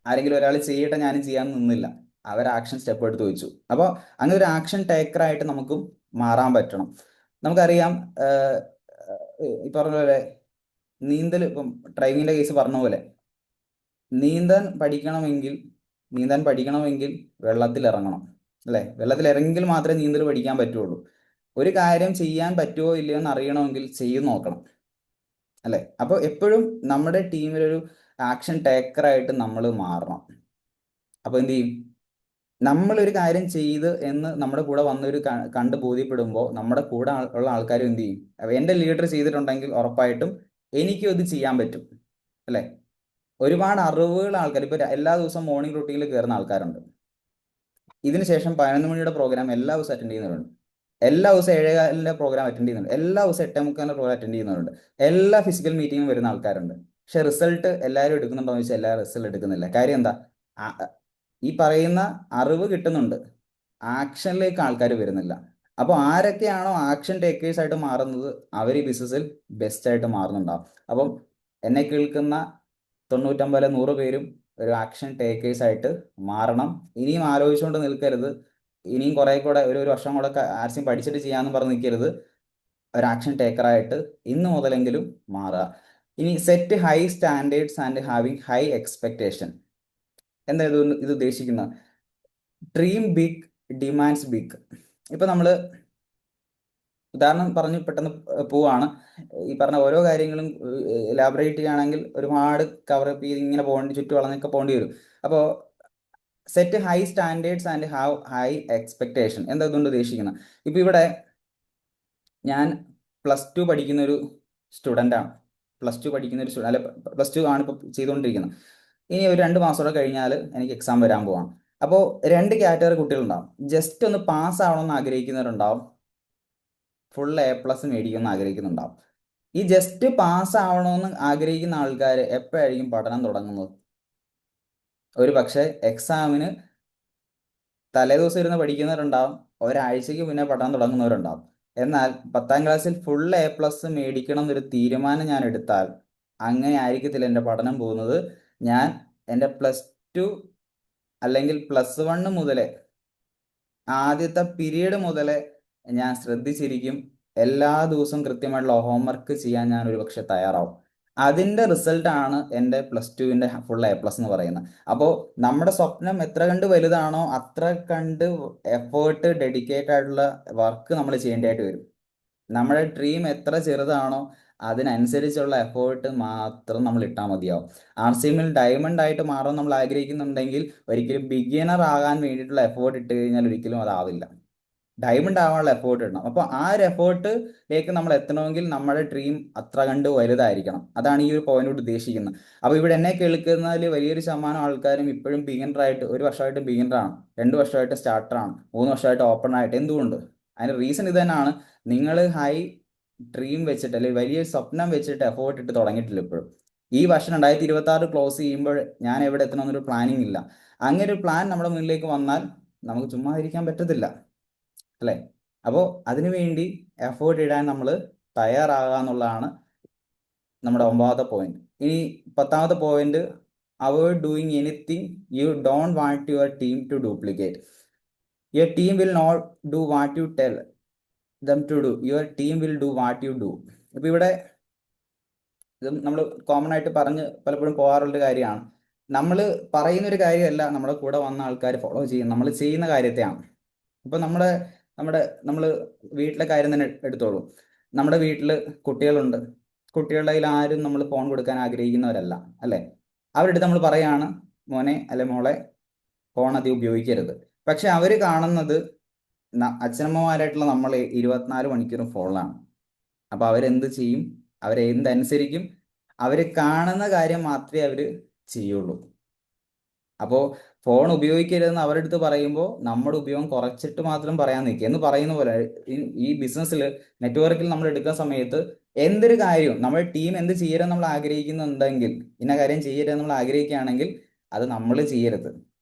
ആരെങ്കിലും ഒരാൾ ചെയ്യട്ടെ ഞാനും ചെയ്യാൻ നിന്നില്ല, അവർ ആക്ഷൻ സ്റ്റെപ്പ് എടുത്ത് വെച്ചു. അപ്പോൾ അങ്ങനെ ഒരു ആക്ഷൻ ടേക്കറായിട്ട് നമുക്കും മാറാൻ പറ്റണം. നമുക്കറിയാം, ഈ പറഞ്ഞ പോലെ നീന്തൽ, ഇപ്പം ഡ്രൈവിങ്ങിന്റെ കേസ് പറഞ്ഞ പോലെ നീന്താൻ പഠിക്കണമെങ്കിൽ വെള്ളത്തിൽ ഇറങ്ങണം, അല്ലേ? വെള്ളത്തിൽ ഇറങ്ങിയെങ്കിൽ മാത്രമേ നീന്തൽ പഠിക്കാൻ പറ്റുള്ളൂ. ഒരു കാര്യം ചെയ്യാൻ പറ്റുമോ ഇല്ലയോ എന്ന് അറിയണമെങ്കിൽ ചെയ്ത് നോക്കണം, അല്ലേ? അപ്പോൾ എപ്പോഴും നമ്മുടെ ടീമിലൊരു ആക്ഷൻ ടേക്കറായിട്ട് നമ്മൾ മാറണം. അപ്പോൾ എന്ത് ചെയ്യും? നമ്മളൊരു കാര്യം ചെയ്ത് എന്ന് നമ്മുടെ കൂടെ വന്നൊരു കണ്ട് ബോധ്യപ്പെടുമ്പോൾ നമ്മുടെ കൂടെ ഉള്ള ആൾക്കാരും എന്ത് ചെയ്യും? എൻ്റെ ലീഡർ ചെയ്തിട്ടുണ്ടെങ്കിൽ ഉറപ്പായിട്ടും എനിക്കും ഇത് ചെയ്യാൻ പറ്റും, അല്ലേ? ഒരുപാട് അറിവുകൾ ആൾക്കാർ ഇപ്പൊ എല്ലാ ദിവസവും മോർണിംഗ് റൂട്ടീനിൽ കയറുന്ന ആൾക്കാരുണ്ട്. ഇതിനുശേഷം 11 മണിയുടെ പ്രോഗ്രാം എല്ലാ ദിവസവും അറ്റൻഡ് ചെയ്യുന്നവരുണ്ട്. എല്ലാ ദിവസവും 7:15 പ്രോഗ്രാം അറ്റൻഡ് ചെയ്യുന്നുണ്ട്. എല്ലാ ദിവസവും 8:45 പ്രോഗ്രാം അറ്റൻഡ് ചെയ്യുന്നവരുണ്ട്. എല്ലാ ഫിസിക്കൽ മീറ്റിംഗും വരുന്ന ആൾക്കാരുണ്ട്. പക്ഷെ റിസൾട്ട് എല്ലാവരും എടുക്കുന്നുണ്ടോ എന്ന് ചോദിച്ചാൽ എല്ലാവരും റിസൾട്ട് എടുക്കുന്നില്ല. കാര്യം എന്താ? ഈ പറയുന്ന അറിവ് കിട്ടുന്നുണ്ട്, ആക്ഷനിലേക്ക് ആൾക്കാർ വരുന്നില്ല. അപ്പോൾ ആരൊക്കെയാണോ ആക്ഷൻ ടേക്കേഴ്സ് ആയിട്ട് മാറുന്നത് അവർ ഈ ബിസിനസ്സിൽ ബെസ്റ്റ് ആയിട്ട് മാറുന്നുണ്ടാവും. അപ്പം എന്നെ കേൾക്കുന്ന 99 100 പേരും ഒരു ആക്ഷൻ ടേക്കേഴ്സ് ആയിട്ട് മാറണം. ഇനിയും ആലോചിച്ചുകൊണ്ട് നിൽക്കരുത്. ഇനിയും കുറെ കൂടെ ഒരു വർഷം കൂടെ ആർസിയും പഠിച്ചിട്ട് ചെയ്യാന്ന് പറഞ്ഞ് നിൽക്കരുത്. ഒരു ആക്ഷൻ ടേക്കറായിട്ട് ഇന്ന് മുതലെങ്കിലും മാറുക. ഇനി set high standards and having high expectation. എന്താ ഇത് ഉദ്ദേശിക്കുന്നത്? Dream big, demands big. ഇപ്പൊ നമ്മള് ഉദാഹരണം പറഞ്ഞ് പെട്ടെന്ന് പോവാണ്. ഈ പറഞ്ഞ ഓരോ കാര്യങ്ങളും എലാബറേറ്റ് ചെയ്യുകയാണെങ്കിൽ ഒരുപാട് കവറപ്പ് ചെയ്ത് ഇങ്ങനെ ചുറ്റു വളഞ്ഞൊക്കെ പോകേണ്ടി വരും. അപ്പോൾ set high standards and have high expectation. എന്താ ഇതുകൊണ്ട് ഉദ്ദേശിക്കുന്നത്? ഇപ്പൊ ഇവിടെ ഞാൻ +2 പഠിക്കുന്ന ഒരു സ്റ്റുഡൻ്റ് ആണ്. അല്ല, +2 ആണ് ഇപ്പോൾ ചെയ്തുകൊണ്ടിരിക്കുന്നത്. ഇനി ഒരു 2 മാസം കൂടെ കഴിഞ്ഞാൽ എനിക്ക് എക്സാം വരാൻ പോവാണ്. അപ്പോൾ 2 കാറ്റഗറി കുട്ടികളുണ്ടാവും. ജസ്റ്റ് ഒന്ന് പാസ് ആവണമെന്ന് ആഗ്രഹിക്കുന്നവരുണ്ടാവും, ഫുൾ A+ മേടിക്കുമെന്ന് ആഗ്രഹിക്കുന്നുണ്ടാവും. ഈ ജസ്റ്റ് പാസ് ആവണമെന്ന് ആഗ്രഹിക്കുന്ന ആൾക്കാർ എപ്പോഴായിരിക്കും പഠനം തുടങ്ങുന്നത്? ഒരു പക്ഷേ എക്സാമിന് തലേദിവസം ഇരുന്ന് പഠിക്കുന്നവരുണ്ടാവും, ഒരാഴ്ചയ്ക്ക് മുന്നേ പഠനം തുടങ്ങുന്നവരുണ്ടാവും. എന്നാൽ 10ാം ക്ലാസ്സിൽ ഫുൾ A+ മേടിക്കണം എന്നൊരു തീരുമാനം ഞാൻ എടുത്താൽ അങ്ങനെ ആയിരിക്കത്തില്ല എൻ്റെ പഠനം പോകുന്നത്. ഞാൻ എൻ്റെ +2 അല്ലെങ്കിൽ +1 മുതലേ, ആദ്യത്തെ പീരീഡ് മുതലേ ഞാൻ ശ്രദ്ധിച്ചിരിക്കും. എല്ലാ ദിവസവും കൃത്യമായിട്ടുള്ള ഹോംവർക്ക് ചെയ്യാൻ ഞാൻ ഒരുപക്ഷെ തയ്യാറാവും. അതിൻ്റെ റിസൾട്ടാണ് എൻ്റെ +2ന്റെ ഫുൾ A+ എന്ന് പറയുന്നത്. അപ്പോൾ നമ്മുടെ സ്വപ്നം എത്ര കണ്ട് വലുതാണോ അത്ര കണ്ട് എഫേർട്ട്, ഡെഡിക്കേറ്റ് ആയിട്ടുള്ള വർക്ക് നമ്മൾ ചെയ്യേണ്ടതായിട്ട് വരും. നമ്മുടെ ഡ്രീം എത്ര ചെറുതാണോ അതിനനുസരിച്ചുള്ള എഫേർട്ട് മാത്രം നമ്മൾ ഇട്ടാൽ മതിയാവും. RCMൽ ഡയമണ്ട് ആയിട്ട് മാറാൻ നമ്മൾ ആഗ്രഹിക്കുന്നുണ്ടെങ്കിൽ ഒരിക്കലും ബിഗിനർ ആകാൻ വേണ്ടിയിട്ടുള്ള എഫേർട്ട് ഇട്ട് കഴിഞ്ഞാൽ ഒരിക്കലും അതാവില്ല. ഡയമണ്ട് ആവാനുള്ള എഫേർട്ട് ഇടണം. അപ്പോൾ ആ ഒരു എഫേർട്ടിലേക്ക് നമ്മൾ എത്തണമെങ്കിൽ നമ്മുടെ ഡ്രീം അത്ര കണ്ട് വലുതായിരിക്കണം. അതാണ് ഈ ഒരു പോയിന്റ് ഉദ്ദേശിക്കുന്നത്. അപ്പോൾ ഇവിടെ എന്നെ കേൾക്കുന്നതിൽ വലിയൊരു ശതമാനം ആൾക്കാരും ഇപ്പോഴും ബിഗിനറായിട്ട്, 1 വർഷമായിട്ട് ബിഗിനറാണ്, 2 വർഷമായിട്ട് സ്റ്റാർട്ടറാണ്, 3 വർഷമായിട്ട് ഓപ്പണറായിട്ട്. എന്തുകൊണ്ട്? അതിന് റീസൺ ഇത് തന്നെയാണ്. നിങ്ങൾ ഹൈ ഡ്രീം വെച്ചിട്ട് അല്ലെങ്കിൽ വലിയ സ്വപ്നം വെച്ചിട്ട് എഫേർട്ട് ഇട്ട് തുടങ്ങിയിട്ടില്ല ഇപ്പോഴും. ഈ വർഷം 2026 ക്ലോസ് ചെയ്യുമ്പോൾ ഞാൻ എവിടെ എത്തണമെന്നൊരു പ്ലാനിങ് ഇല്ല. അങ്ങനെ ഒരു പ്ലാൻ നമ്മുടെ മുന്നിലേക്ക് വന്നാൽ നമുക്ക് ചുമ്മാ ഇരിക്കാൻ പറ്റത്തില്ല, അല്ലേ? അപ്പോൾ അതിനുവേണ്ടി എഫേർട്ട് ഇടാൻ നമ്മൾ തയ്യാറാകുക എന്നുള്ളതാണ് നമ്മുടെ 9ാമത്തെ പോയിന്റ്. ഇനി 10ാമത്തെ point, avoid doing anything you don't want your team to duplicate. Your team will not do what you tell them to do, your team will do what you do. ഇപ്പൊ ഇവിടെ ഇത് നമ്മൾ കോമൺ ആയിട്ട് പറഞ്ഞ് പലപ്പോഴും പോകാറുള്ളൊരു കാര്യമാണ്. നമ്മൾ പറയുന്ന ഒരു കാര്യമല്ല നമ്മുടെ കൂടെ വന്ന ആൾക്കാർ ഫോളോ ചെയ്യും, നമ്മൾ ചെയ്യുന്ന കാര്യത്തെയാണ്. ഇപ്പൊ നമ്മുടെ നമ്മുടെ നമ്മൾ വീട്ടിലെ കാര്യം തന്നെ എടുത്തോളൂ. നമ്മുടെ വീട്ടിൽ കുട്ടികളുണ്ട്. കുട്ടികളുടെ കയ്യിൽ ആരും നമ്മൾ ഫോൺ കൊടുക്കാൻ ആഗ്രഹിക്കുന്നവരല്ല, അല്ലെ? അവരുടെ അടുത്ത് നമ്മൾ പറയാണ്, മോനെ അല്ലെ മോളെ, ഫോൺ അധികം ഉപയോഗിക്കരുത്. പക്ഷെ അവര് കാണുന്നത് അച്ഛനമ്മമാരായിട്ടുള്ള നമ്മൾ 24 മണിക്കൂറും ഫോണിലാണ്. അപ്പൊ അവരെന്ത് ചെയ്യും? അവരെന്തനുസരിക്കും? അവര് കാണുന്ന കാര്യം മാത്രമേ അവര് ചെയ്യുള്ളൂ. അപ്പോൾ ഫോൺ ഉപയോഗിക്കരുതെന്ന് അവരുടെ അടുത്ത് പറയുമ്പോൾ നമ്മുടെ ഉപയോഗം കുറച്ചിട്ട് മാത്രം പറയാൻ നിൽക്കുക എന്ന് പറയുന്ന പോലെ ഈ ബിസിനസ്സിൽ, നെറ്റ്വർക്കിൽ നമ്മൾ എടുക്കുന്ന സമയത്ത് എന്തൊരു കാര്യവും നമ്മുടെ ടീം എന്ത് ചെയ്യരുതെന്ന് നമ്മൾ ആഗ്രഹിക്കുന്നുണ്ടെങ്കിൽ, ഇന്ന കാര്യം ചെയ്യരുതെന്ന് നമ്മൾ ആഗ്രഹിക്കുകയാണെങ്കിൽ അത് നമ്മൾ ചെയ്യരുത്.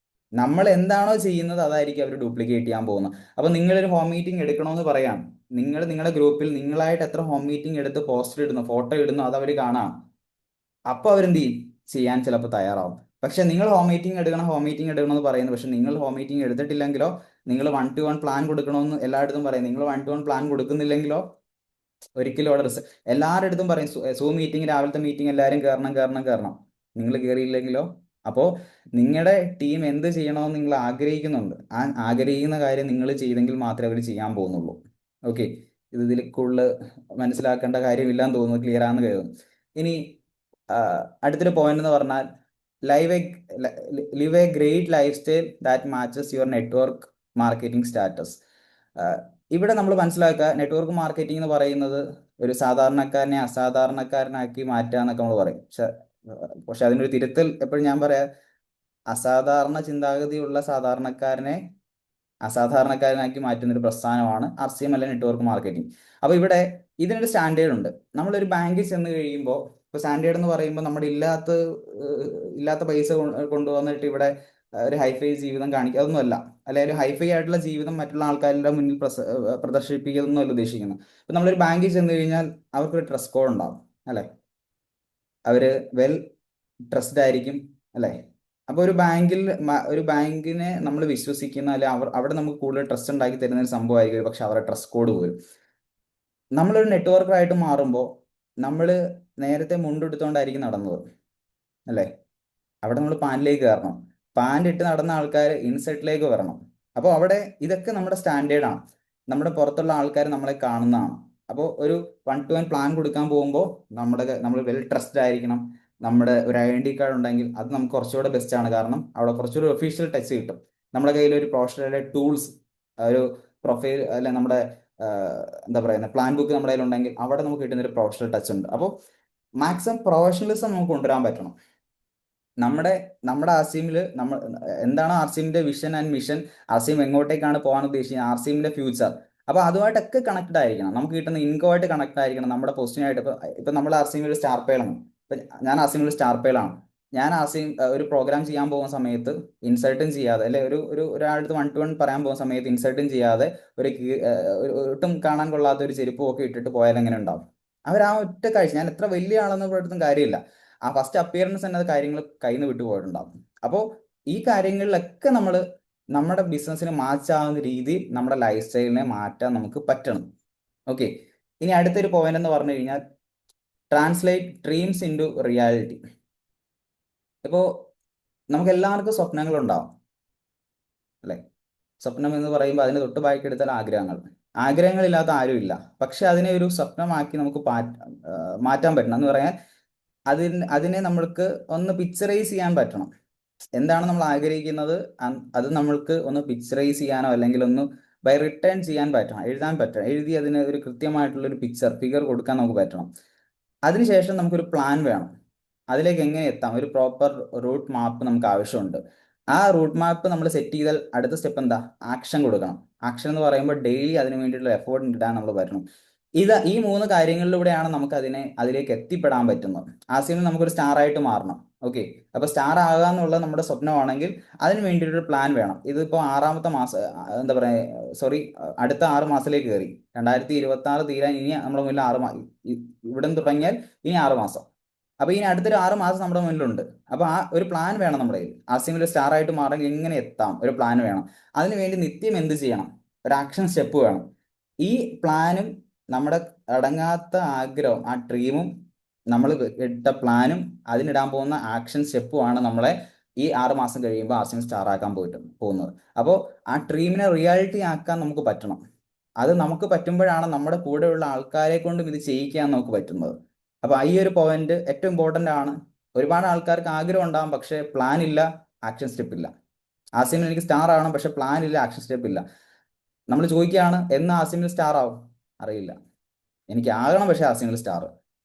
നമ്മൾ എന്താണോ ചെയ്യുന്നത് അതായിരിക്കും അവർ ഡ്യൂപ്ലിക്കേറ്റ് ചെയ്യാൻ പോകുന്നത്. അപ്പൊ നിങ്ങളൊരു ഹോം മീറ്റിംഗ് എടുക്കണമെന്ന് പറയാം, നിങ്ങൾ നിങ്ങളുടെ ഗ്രൂപ്പിൽ നിങ്ങളായിട്ട് എത്ര ഹോം മീറ്റിംഗ് എടുത്ത് പോസ്റ്റർ ഇടുന്നു, ഫോട്ടോ ഇടുന്നു, അത് അവർ കാണാം. അപ്പൊ അവരെന്ത് ചെയ്യും? ചെയ്യാൻ ചിലപ്പോൾ തയ്യാറാവും. പക്ഷെ നിങ്ങൾ ഹോം മീറ്റിംഗ് എടുക്കണം, ഹോം മീറ്റിംഗ് എടുക്കണം എന്ന് പറയുന്നു. പക്ഷെ നിങ്ങൾ ഹോം മീറ്റിംഗ് എടുത്തിട്ടില്ലെങ്കിലോ, നിങ്ങൾ 1-to-1 പ്ലാൻ കൊടുക്കണമെന്ന് എല്ലായിടത്തും പറയും, നിങ്ങൾ 1-to-1 പ്ലാൻ കൊടുക്കുന്നില്ലെങ്കിലോ ഒരിക്കലും അവിടെ എല്ലാവരുടെ അടുത്തും പറയും സൂം മീറ്റിംഗ്, രാവിലത്തെ മീറ്റിംഗ് എല്ലാവരും കയറണം കയറണം കയറണം. നിങ്ങൾ കയറിയില്ലെങ്കിലോ? അപ്പോൾ നിങ്ങളുടെ ടീം എന്ത് ചെയ്യണമെന്ന് നിങ്ങൾ ആഗ്രഹിക്കുന്നുണ്ട്, ആ ആഗ്രഹിക്കുന്ന കാര്യം നിങ്ങൾ ചെയ്തെങ്കിൽ മാത്രമേ അവർ ചെയ്യാൻ പോകുന്നുള്ളൂ. ഓക്കെ, ഇതിൽ കൂടുതൽ മനസ്സിലാക്കേണ്ട കാര്യമില്ലാന്ന് തോന്നുന്നു, ക്ലിയർ ആണെന്ന് കരുതുന്നു. ഇനി അടുത്തൊരു പോയിന്റ് എന്ന് പറഞ്ഞാൽ live A great life style that matches your network marketing status. ഇവിടെ നമ്മൾ മനസ്സിലാക്കുക, നെറ്റ്വർക്ക് മാർക്കറ്റിംഗ് എന്ന് പറയുന്നത് ഒരു സാധാരണക്കാരനെ അസാധാരണക്കാരനാക്കി മാറ്റുക എന്നൊക്കെ നമ്മൾ പറയും. പക്ഷെ അതിനൊരു തിരുത്തൽ എപ്പോഴും ഞാൻ പറയാം, അസാധാരണ ചിന്താഗതിയുള്ള സാധാരണക്കാരനെ അസാധാരണക്കാരനാക്കി മാറ്റുന്ന ഒരു പ്രസ്ഥാനമാണ് RCM അല്ലെ നെറ്റ്വർക്ക് മാർക്കറ്റിംഗ്. അപ്പൊ ഇവിടെ ഇതിനൊരു സ്റ്റാൻഡേർഡ് ഉണ്ട്. നമ്മളൊരു ബാങ്കിൽ ചെന്ന് കഴിയുമ്പോൾ, ഇപ്പൊ സ്റ്റാൻഡേർഡ് എന്ന് പറയുമ്പോൾ നമ്മുടെ ഇല്ലാത്ത പൈസ കൊണ്ടുവന്നിട്ട് ഇവിടെ ഒരു ഹൈഫൈ ജീവിതം കാണിക്കുക, അതൊന്നുമല്ല. അല്ലെങ്കിൽ ഒരു ഹൈഫൈ ആയിട്ടുള്ള ജീവിതം മറ്റുള്ള ആൾക്കാരുടെ മുന്നിൽ പ്രദർശിപ്പിക്കുന്നതല്ല ഉദ്ദേശിക്കുന്നത്. ഇപ്പൊ നമ്മളൊരു ബാങ്കിൽ ചെന്ന് കഴിഞ്ഞാൽ അവർക്കൊരു ഡ്രസ് കോഡ് ഉണ്ടാവും, അല്ലെ? അവര് വെൽ ട്രസ്ഡ് ആയിരിക്കും, അല്ലെ? അപ്പൊ ഒരു ബാങ്കിനെ നമ്മൾ വിശ്വസിക്കുന്ന, അല്ലെ അവിടെ നമുക്ക് കൂടുതൽ ട്രസ്റ്റ് ഉണ്ടാക്കി തരുന്ന ഒരു സംഭവമായിരിക്കും പക്ഷെ അവരുടെ ഡ്രസ് കോഡ് പോലും. നമ്മളൊരു നെറ്റ്വർക്കറായിട്ട് മാറുമ്പോൾ നമ്മൾ നേരത്തെ മുണ്ടെടുത്തോണ്ടായിരിക്കും നടന്നത്, അല്ലെ? അവിടെ നമ്മൾ പാൻറ്റിലേക്ക് കയറണം. പാൻറ് ഇട്ട് നടന്ന ആൾക്കാർ ഇൻസെർട്ടിലേക്ക് വരണം. അപ്പോൾ അവിടെ ഇതൊക്കെ നമ്മുടെ സ്റ്റാൻഡേർഡാണ്, നമ്മുടെ പുറത്തുള്ള ആൾക്കാർ നമ്മളെ കാണുന്നതാണ്. അപ്പോൾ ഒരു 1-to-1 പ്ലാൻ കൊടുക്കാൻ പോകുമ്പോൾ നമ്മൾ വെൽ ട്രസ്റ്റഡ് ആയിരിക്കണം. നമ്മുടെ ഒരു ഐഡന്റി കാർഡ് ഉണ്ടെങ്കിൽ അത് നമുക്ക് കുറച്ചുകൂടെ ബെസ്റ്റ് ആണ്, കാരണം അവിടെ കുറച്ചുകൂടി ഒഫീഷ്യൽ ടച്ച് കിട്ടും. നമ്മുടെ കയ്യിൽ ഒരു പ്രൊഫഷണൽ ടൂൾസ്, ഒരു പ്രൊഫൈൽ, അല്ലെ നമ്മുടെ എന്താ പറയുന്നത്, പ്ലാൻ ബുക്ക് നമ്മുടെ കയ്യിൽ ഉണ്ടെങ്കിൽ അവിടെ നമുക്ക് കിട്ടുന്ന ഒരു പ്രൊഫഷണൽ ടച്ച് ഉണ്ട്. അപ്പോൾ മാക്സിമം പ്രൊഫഷണലിസം നമുക്ക് കൊണ്ടുവരാൻ പറ്റണം. നമ്മുടെ നമ്മുടെ RCMൽ നമ്മൾ എന്താണ് RCMന്റെ വിഷൻ ആൻഡ് മിഷൻ, RCM എങ്ങോട്ടേക്കാണ് പോകാൻ ഉദ്ദേശിക്കുന്നത്, RCMന്റെ ഫ്യൂച്ചർ, അപ്പൊ അതുമായിട്ടൊക്കെ കണക്ട് ആയിരിക്കണം. നമുക്ക് കിട്ടുന്ന ഇൻകമായിട്ട് കണക്ട് ആയിരിക്കണം, നമ്മുടെ പൊസിഷനായിട്ട്. ഇപ്പൊ നമ്മൾ RCM ഒരു സ്റ്റാർ പേളാണ്. ഇപ്പൊ ഞാൻ RCM ഒരു സ്റ്റാർ പേളാണ്. ഞാൻ RCM ഒരു പ്രോഗ്രാം ചെയ്യാൻ പോകുന്ന സമയത്ത് ഇൻസൾട്ടും ചെയ്യാതെ, അല്ലെ ഒരാളടുത്ത് 1-to-1 പറയാൻ പോകുന്ന സമയത്ത് ഇൻസൾട്ടും ചെയ്യാതെ ഒട്ടും കാണാൻ കൊള്ളാത്ത ഒരു ചെരുപ്പും ഒക്കെ ഇട്ടിട്ട് പോയാൽ എങ്ങനെ ഉണ്ടാവും? അവർ ആ ഒറ്റ കാഴ്ച, ഞാൻ എത്ര വലിയ ആളെന്ന് പറഞ്ഞിട്ടും കാര്യമില്ല, ആ ഫസ്റ്റ് അപ്പിയറൻസ് തന്നെ അത് കാര്യങ്ങൾ കയ്യിൽ നിന്ന് വിട്ടുപോയിട്ടുണ്ടാവും. അപ്പോൾ ഈ കാര്യങ്ങളിലൊക്കെ നമ്മൾ നമ്മുടെ ബിസിനസ്സിന് മാച്ചാവുന്ന രീതിയിൽ നമ്മുടെ ലൈഫ് സ്റ്റൈലിനെ മാറ്റാൻ നമുക്ക് പറ്റണം. ഓക്കെ, ഇനി അടുത്തൊരു പോയിന്റ് എന്ന് പറഞ്ഞു കഴിഞ്ഞാൽ translate dreams into reality. ഇപ്പോൾ നമുക്ക് എല്ലാവർക്കും സ്വപ്നങ്ങളുണ്ടാവും, അല്ലെ? സ്വപ്നം എന്ന് പറയുമ്പോൾ അതിന് തൊട്ട് ബാക്കിയെടുത്താൽ ആഗ്രഹങ്ങളില്ലാത്ത ആരുമില്ല. പക്ഷെ അതിനെ ഒരു സ്വപ്നമാക്കി നമുക്ക് മാറ്റാൻ പറ്റണം എന്ന് പറയാൻ, അതിനെ നമ്മൾക്ക് ഒന്ന് പിക്ചറൈസ് ചെയ്യാൻ പറ്റണം. എന്താണ് നമ്മൾ ആഗ്രഹിക്കുന്നത് അത് നമ്മൾക്ക് ഒന്ന് പിക്ചറൈസ് ചെയ്യാനോ അല്ലെങ്കിൽ ഒന്ന് ബൈ റിട്ടേൺ ചെയ്യാൻ പറ്റണം, എഴുതാൻ പറ്റണം. എഴുതി അതിന് ഒരു കൃത്യമായിട്ടുള്ള ഒരു ഫിഗർ കൊടുക്കാൻ നമുക്ക് പറ്റണം. അതിനുശേഷം നമുക്കൊരു പ്ലാൻ വേണം, അതിലേക്ക് എങ്ങനെ എത്താം, ഒരു പ്രോപ്പർ റൂട്ട് മാപ്പ് നമുക്ക് ആവശ്യമുണ്ട്. ആ റൂട്ട് മാപ്പ് നമ്മൾ സെറ്റ് ചെയ്താൽ അടുത്ത സ്റ്റെപ്പ് എന്താ? ആക്ഷൻ കൊടുക്കണം. ആക്ഷൻ എന്ന് പറയുമ്പോൾ ഡെയിലി അതിന് വേണ്ടിയിട്ടുള്ള എഫേർട്ട് ഇടാൻ നമ്മൾ പറ്റണം. ഈ 3 കാര്യങ്ങളിലൂടെയാണ് നമുക്ക് അതിലേക്ക് എത്തിപ്പെടാൻ പറ്റുന്നത്. RCMൽ നമുക്കൊരു സ്റ്റാർ ആയിട്ട് മാറണം. ഓക്കെ, അപ്പൊ സ്റ്റാർ ആകുക എന്നുള്ളത് നമ്മുടെ സ്വപ്നമാണെങ്കിൽ അതിന് വേണ്ടിയിട്ടൊരു പ്ലാൻ വേണം. ഇതിപ്പോ 6ാമത്തെ മാസം, എന്താ പറയുക, സോറി, അടുത്ത 6 മാസത്തിലേക്ക് കയറി. 2026 തീരാൻ ഇനി നമ്മുടെ മുന്നിൽ ഇവിടെ നിന്ന് തുടങ്ങിയാൽ ഇനി 6 മാസം. അപ്പൊ ഇനി അടുത്തൊരു 6 മാസം നമ്മുടെ മുന്നിലുണ്ട്. അപ്പൊ ആ ഒരു പ്ലാൻ വേണം നമ്മുടെ കയ്യിൽ. RCMൽ സ്റ്റാർ ആയിട്ട് മാറണമെങ്കിൽ എങ്ങനെ എത്താം, ഒരു പ്ലാൻ വേണം. അതിനുവേണ്ടി നിത്യം എന്ത് ചെയ്യണം, ഒരു ആക്ഷൻ സ്റ്റെപ്പ് വേണം. ഈ പ്ലാനും നമ്മുടെ അടങ്ങാത്ത ആഗ്രഹം, ആ ഡ്രീമും നമ്മൾ ഇട്ട പ്ലാനും അതിനിടാൻ പോകുന്ന ആക്ഷൻ സ്റ്റെപ്പുമാണ് നമ്മളെ ഈ 6 മാസം കഴിയുമ്പോൾ ആർ സി എം സ്റ്റാർ ആക്കാൻ പോകുന്നത്. അപ്പോൾ ആ ഡ്രീമിനെ റിയാലിറ്റി ആക്കാൻ നമുക്ക് പറ്റണം. അത് നമുക്ക് പറ്റുമ്പോഴാണ് നമ്മുടെ കൂടെയുള്ള ആൾക്കാരെ കൊണ്ടും ഇത് ചെയ്യിക്കാൻ നമുക്ക് പറ്റുന്നത്. അപ്പൊ ഈ ഒരു പോയിന്റ് ഏറ്റവും ഇമ്പോർട്ടന്റ് ആണ്. ഒരുപാട് ആൾക്കാർക്ക് ആഗ്രഹം ഉണ്ടാകും, പക്ഷെ പ്ലാൻ ഇല്ല, ആക്ഷൻ സ്റ്റെപ്പ് ഇല്ല. ആസിമിൽ എനിക്ക് സ്റ്റാർ ആവണം, പക്ഷെ പ്ലാൻ ഇല്ല, ആക്ഷൻ സ്റ്റെപ്പ് ഇല്ല. നമ്മൾ ചോദിക്കുകയാണ് എന്ന് ആസിമിൽ സ്റ്റാർ ആവും, അറിയില്ല. എനിക്ക് ആകണം, പക്ഷെ ആസിമിൽ സ്റ്റാർ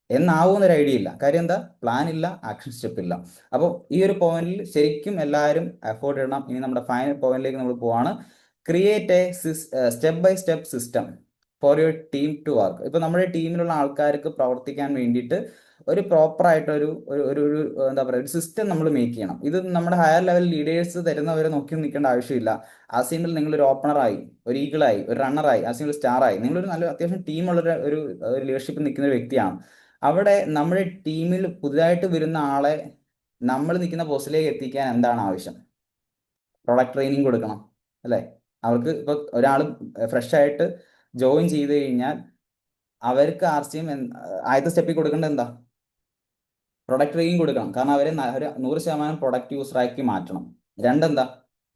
എന്നാവുമെന്നൊരു ഐഡിയ ഇല്ല. കാര്യം എന്താ? പ്ലാൻ ഇല്ല, ആക്ഷൻ സ്റ്റെപ്പ് ഇല്ല. അപ്പോൾ ഈ ഒരു പോയിന്റിൽ ശരിക്കും എല്ലാവരും എഫോർട്ട് ഇടണം. ഇനി നമ്മുടെ ഫൈനൽ പോയിന്റിലേക്ക് നമ്മൾ പോവാണ്. Create a step by step system for your team to work. ഇപ്പൊ നമ്മുടെ ടീമിലുള്ള ആൾക്കാർക്ക് പ്രവർത്തിക്കാൻ വേണ്ടിയിട്ട് ഒരു പ്രോപ്പർ ആയിട്ട് ഒരു എന്താ പറയുക, ഒരു സിസ്റ്റം നമ്മൾ മേക്ക് ചെയ്യണം. ഇത് നമ്മുടെ ഹയർ ലെവൽ ലീഡേഴ്സ് തരുന്നവരെ നോക്കി നിൽക്കേണ്ട ആവശ്യമില്ല. ആ ടീമിൽ നിങ്ങളൊരു ഓപ്പണറായി, ഒരു ഈഗിളായി, ഒരു റണ്ണറായി, ആ ടീമിൽ സ്റ്റാറായി, നിങ്ങളൊരു നല്ല അത്യാവശ്യം ടീമുള്ള ഒരു ലീഡർഷിപ്പിൽ നിൽക്കുന്ന ഒരു വ്യക്തിയാണ്. അവിടെ നമ്മുടെ ടീമിൽ പുതുതായിട്ട് വരുന്ന ആളെ നമ്മൾ നിൽക്കുന്ന പോസ്റ്റിലേക്ക് എത്തിക്കാൻ എന്താണ് ആവശ്യം? പ്രൊഡക്റ്റ് ട്രെയിനിങ് കൊടുക്കണം, അല്ലേ? അവർക്ക് ഇപ്പൊ ഒരാൾ ഫ്രഷ് ആയിട്ട് ജോയിൻ ചെയ്ത് കഴിഞ്ഞാൽ അവർക്ക് ആർ സി എം ആദ്യത്തെ സ്റ്റെപ്പിൽ കൊടുക്കേണ്ടത് എന്താ? പ്രൊഡക്റ്റ് ട്രെയിനിങ് കൊടുക്കണം. കാരണം അവരെ ഒരു 100% പ്രൊഡക്റ്റ് യൂസറാക്കി മാറ്റണം. രണ്ടെന്താ?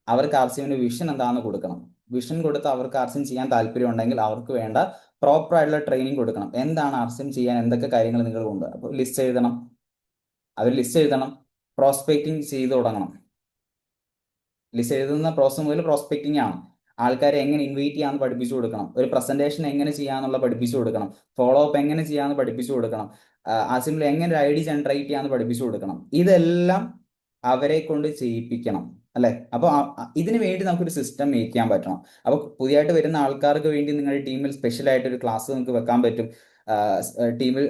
അവർക്ക് ആർ സി എമ്മിന്റെ വിഷൻ എന്താണെന്ന് കൊടുക്കണം. വിഷൻ കൊടുത്ത് അവർക്ക് ആർ സി എം ചെയ്യാൻ താല്പര്യം ഉണ്ടെങ്കിൽ അവർക്ക് വേണ്ട പ്രോപ്പർ ആയിട്ടുള്ള ട്രെയിനിങ് കൊടുക്കണം. എന്താണ് ആർ സി എം ചെയ്യാൻ, എന്തൊക്കെ കാര്യങ്ങൾ നിങ്ങൾ കൊണ്ട്, അപ്പോൾ ലിസ്റ്റ് എഴുതണം. അവർ ലിസ്റ്റ് എഴുതണം. പ്രോസ്പെക്റ്റിംഗ് ചെയ്ത് തുടങ്ങണം. ലിസ്റ്റ് എഴുതുന്ന പ്രോസസ് മുതൽ പ്രോസ്പെക്റ്റിംഗ് ആണ്. ആൾക്കാരെ എങ്ങനെ ഇൻവൈറ്റ് ചെയ്യാന്ന് പഠിപ്പിച്ചു കൊടുക്കണം. ഒരു പ്രസന്റേഷൻ എങ്ങനെ ചെയ്യാന്നുള്ള പഠിപ്പിച്ചു കൊടുക്കണം. ഫോളോ അപ്പ് എങ്ങനെ ചെയ്യാന്ന് പഠിപ്പിച്ചു കൊടുക്കണം. ആസിമിൽ എങ്ങനെ ഒരു ഐ ഡി ജനറേറ്റ് ചെയ്യാന്ന് പഠിപ്പിച്ചു കൊടുക്കണം. ഇതെല്ലാം അവരെ കൊണ്ട് ചെയ്യിപ്പിക്കണം, അല്ലെ? അപ്പൊ ഇതിനു വേണ്ടി നമുക്കൊരു സിസ്റ്റം മേക്ക് ചെയ്യാൻ പറ്റണം. അപ്പൊ പുതിയതായിട്ട് വരുന്ന ആൾക്കാർക്ക് വേണ്ടി നിങ്ങളുടെ ടീമിൽ സ്പെഷ്യൽ ആയിട്ട് ഒരു ക്ലാസ് നിങ്ങൾക്ക് വെക്കാൻ പറ്റും. ടീമിൽ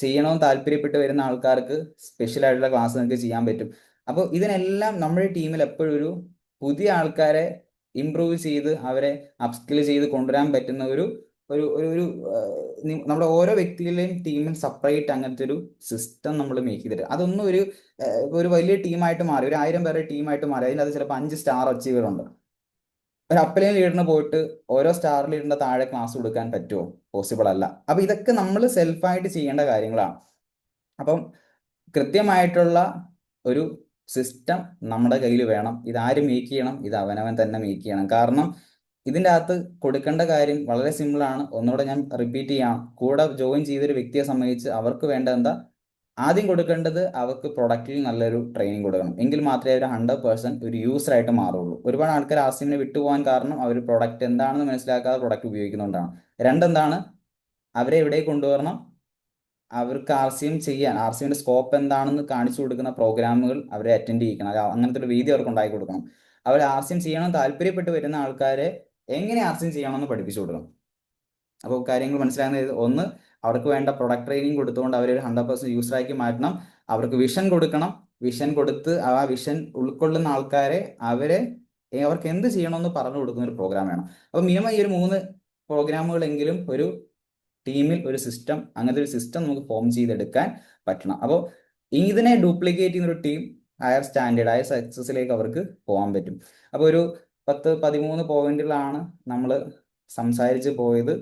ചെയ്യണമെന്ന് താല്പര്യപ്പെട്ട് വരുന്ന ആൾക്കാർക്ക് സ്പെഷ്യൽ ആയിട്ടുള്ള ക്ലാസ് നിങ്ങൾക്ക് ചെയ്യാൻ പറ്റും. അപ്പോൾ ഇതിനെല്ലാം നമ്മുടെ ടീമിൽ എപ്പോഴും ഒരു പുതിയ ആൾക്കാരെ ഇംപ്രൂവ് ചെയ്ത് അവരെ അപ്സ്കിൽ ചെയ്ത് കൊണ്ടുവരാൻ പറ്റുന്ന ഒരു ഒരു ഒരു ഒരു നമ്മുടെ ഓരോ വ്യക്തികളുടെയും ടീമിൽ സെപ്പറേറ്റ് അങ്ങനത്തെ ഒരു സിസ്റ്റം നമ്മൾ മേക്ക് ചെയ്തിട്ട് അതൊന്നും ഒരു വലിയ ടീമായിട്ട് മാറി, ഒരു 1000 പേരുടെ ടീമായിട്ട് മാറി. അതിനകത്ത് ചിലപ്പോൾ 5 സ്റ്റാർ അച്ചീവർ ഉണ്ട്. ഒരു അപ്പലൈൻ ലീഡറിന് പോയിട്ട് ഓരോ സ്റ്റാർ ലീഡറിന്റെ താഴെ ക്ലാസ് കൊടുക്കാൻ പറ്റുമോ? പോസിബിൾ അല്ല. അപ്പൊ ഇതൊക്കെ നമ്മൾ സെൽഫായിട്ട് ചെയ്യേണ്ട കാര്യങ്ങളാണ്. അപ്പം കൃത്യമായിട്ടുള്ള ഒരു സിസ്റ്റം നമ്മുടെ കയ്യിൽ വേണം. ഇതാര് മേക്ക് ചെയ്യണം? ഇത് അവനവൻ തന്നെ മേക്ക് ചെയ്യണം. കാരണം ഇതിൻ്റെ അകത്ത് കൊടുക്കേണ്ട കാര്യം വളരെ സിമ്പിൾ ആണ്. ഒന്നുകൂടെ ഞാൻ റിപ്പീറ്റ് ചെയ്യാം. കൂടെ ജോയിൻ ചെയ്തൊരു വ്യക്തിയെ സംബന്ധിച്ച് അവർക്ക് വേണ്ട എന്താ? ആദ്യം കൊടുക്കേണ്ടത് അവർക്ക് പ്രൊഡക്റ്റിൽ നല്ലൊരു ട്രെയിനിങ് കൊടുക്കണം. എങ്കിൽ മാത്രമേ അവർ 100% ഒരു യൂസറായിട്ട് മാറുള്ളൂ. ഒരുപാട് ആൾക്കാർ ആസിമിനെ വിട്ടുപോകാൻ കാരണം അവർ പ്രൊഡക്റ്റ് എന്താണെന്ന് മനസ്സിലാക്കാതെ പ്രൊഡക്റ്റ് ഉപയോഗിക്കുന്നതുകൊണ്ടാണ്. രണ്ടെന്താണ്? അവരെ എവിടെ കൊണ്ടുവരണം? അവർക്ക് ആർ സി എം ചെയ്യാൻ, ആർ സി എമ്മിന്റെ സ്കോപ്പ് എന്താണെന്ന് കാണിച്ചു കൊടുക്കുന്ന പ്രോഗ്രാമുകൾ അവരെ അറ്റൻഡ് ചെയ്യിക്കണം. അങ്ങനത്തെ ഒരു വേദി അവർക്ക് ഉണ്ടാക്കി കൊടുക്കണം. അവർ ആർ സി എം ചെയ്യണം താല്പര്യപ്പെട്ട് വരുന്ന ആൾക്കാരെ എങ്ങനെ ആർ സി എം ചെയ്യണമെന്ന് പഠിപ്പിച്ചു കൊടുക്കണം. അപ്പോൾ കാര്യങ്ങൾ മനസ്സിലാകുന്നത് ഒന്ന്, അവർക്ക് വേണ്ട പ്രൊഡക്റ്റ് ട്രെയിനിങ് കൊടുത്തുകൊണ്ട് അവരെ ഒരു 100% യൂസറാക്കി മാറ്റണം. അവർക്ക് വിഷൻ കൊടുക്കണം. വിഷൻ കൊടുത്ത് ആ വിഷൻ ഉൾക്കൊള്ളുന്ന ആൾക്കാരെ അവർക്ക് എന്ത് ചെയ്യണമെന്ന് പറഞ്ഞു കൊടുക്കുന്ന ഒരു പ്രോഗ്രാം വേണം. അപ്പോൾ മിനിമം ഈ ഒരു 3 പ്രോഗ്രാമുകളെങ്കിലും ഒരു ടീമിൽ ഒരു സിസ്റ്റം, അങ്ങനത്തെ ഒരു സിസ്റ്റം നമുക്ക് ഫോം ചെയ്തെടുക്കാൻ പറ്റണം. അപ്പോൾ ഇതിനെ ഡ്യൂപ്ലിക്കേറ്റ് ചെയ്യുന്ന ഒരു ടീം ഹയർ സ്റ്റാൻഡേർഡ്, ഹയർ സക്സസിലേക്ക് അവർക്ക് പോകാൻ പറ്റും. അപ്പോൾ ഒരു 10-13 പോയിന്റുകളാണ് നമ്മൾ സംസാരിച്ച് പോയത്.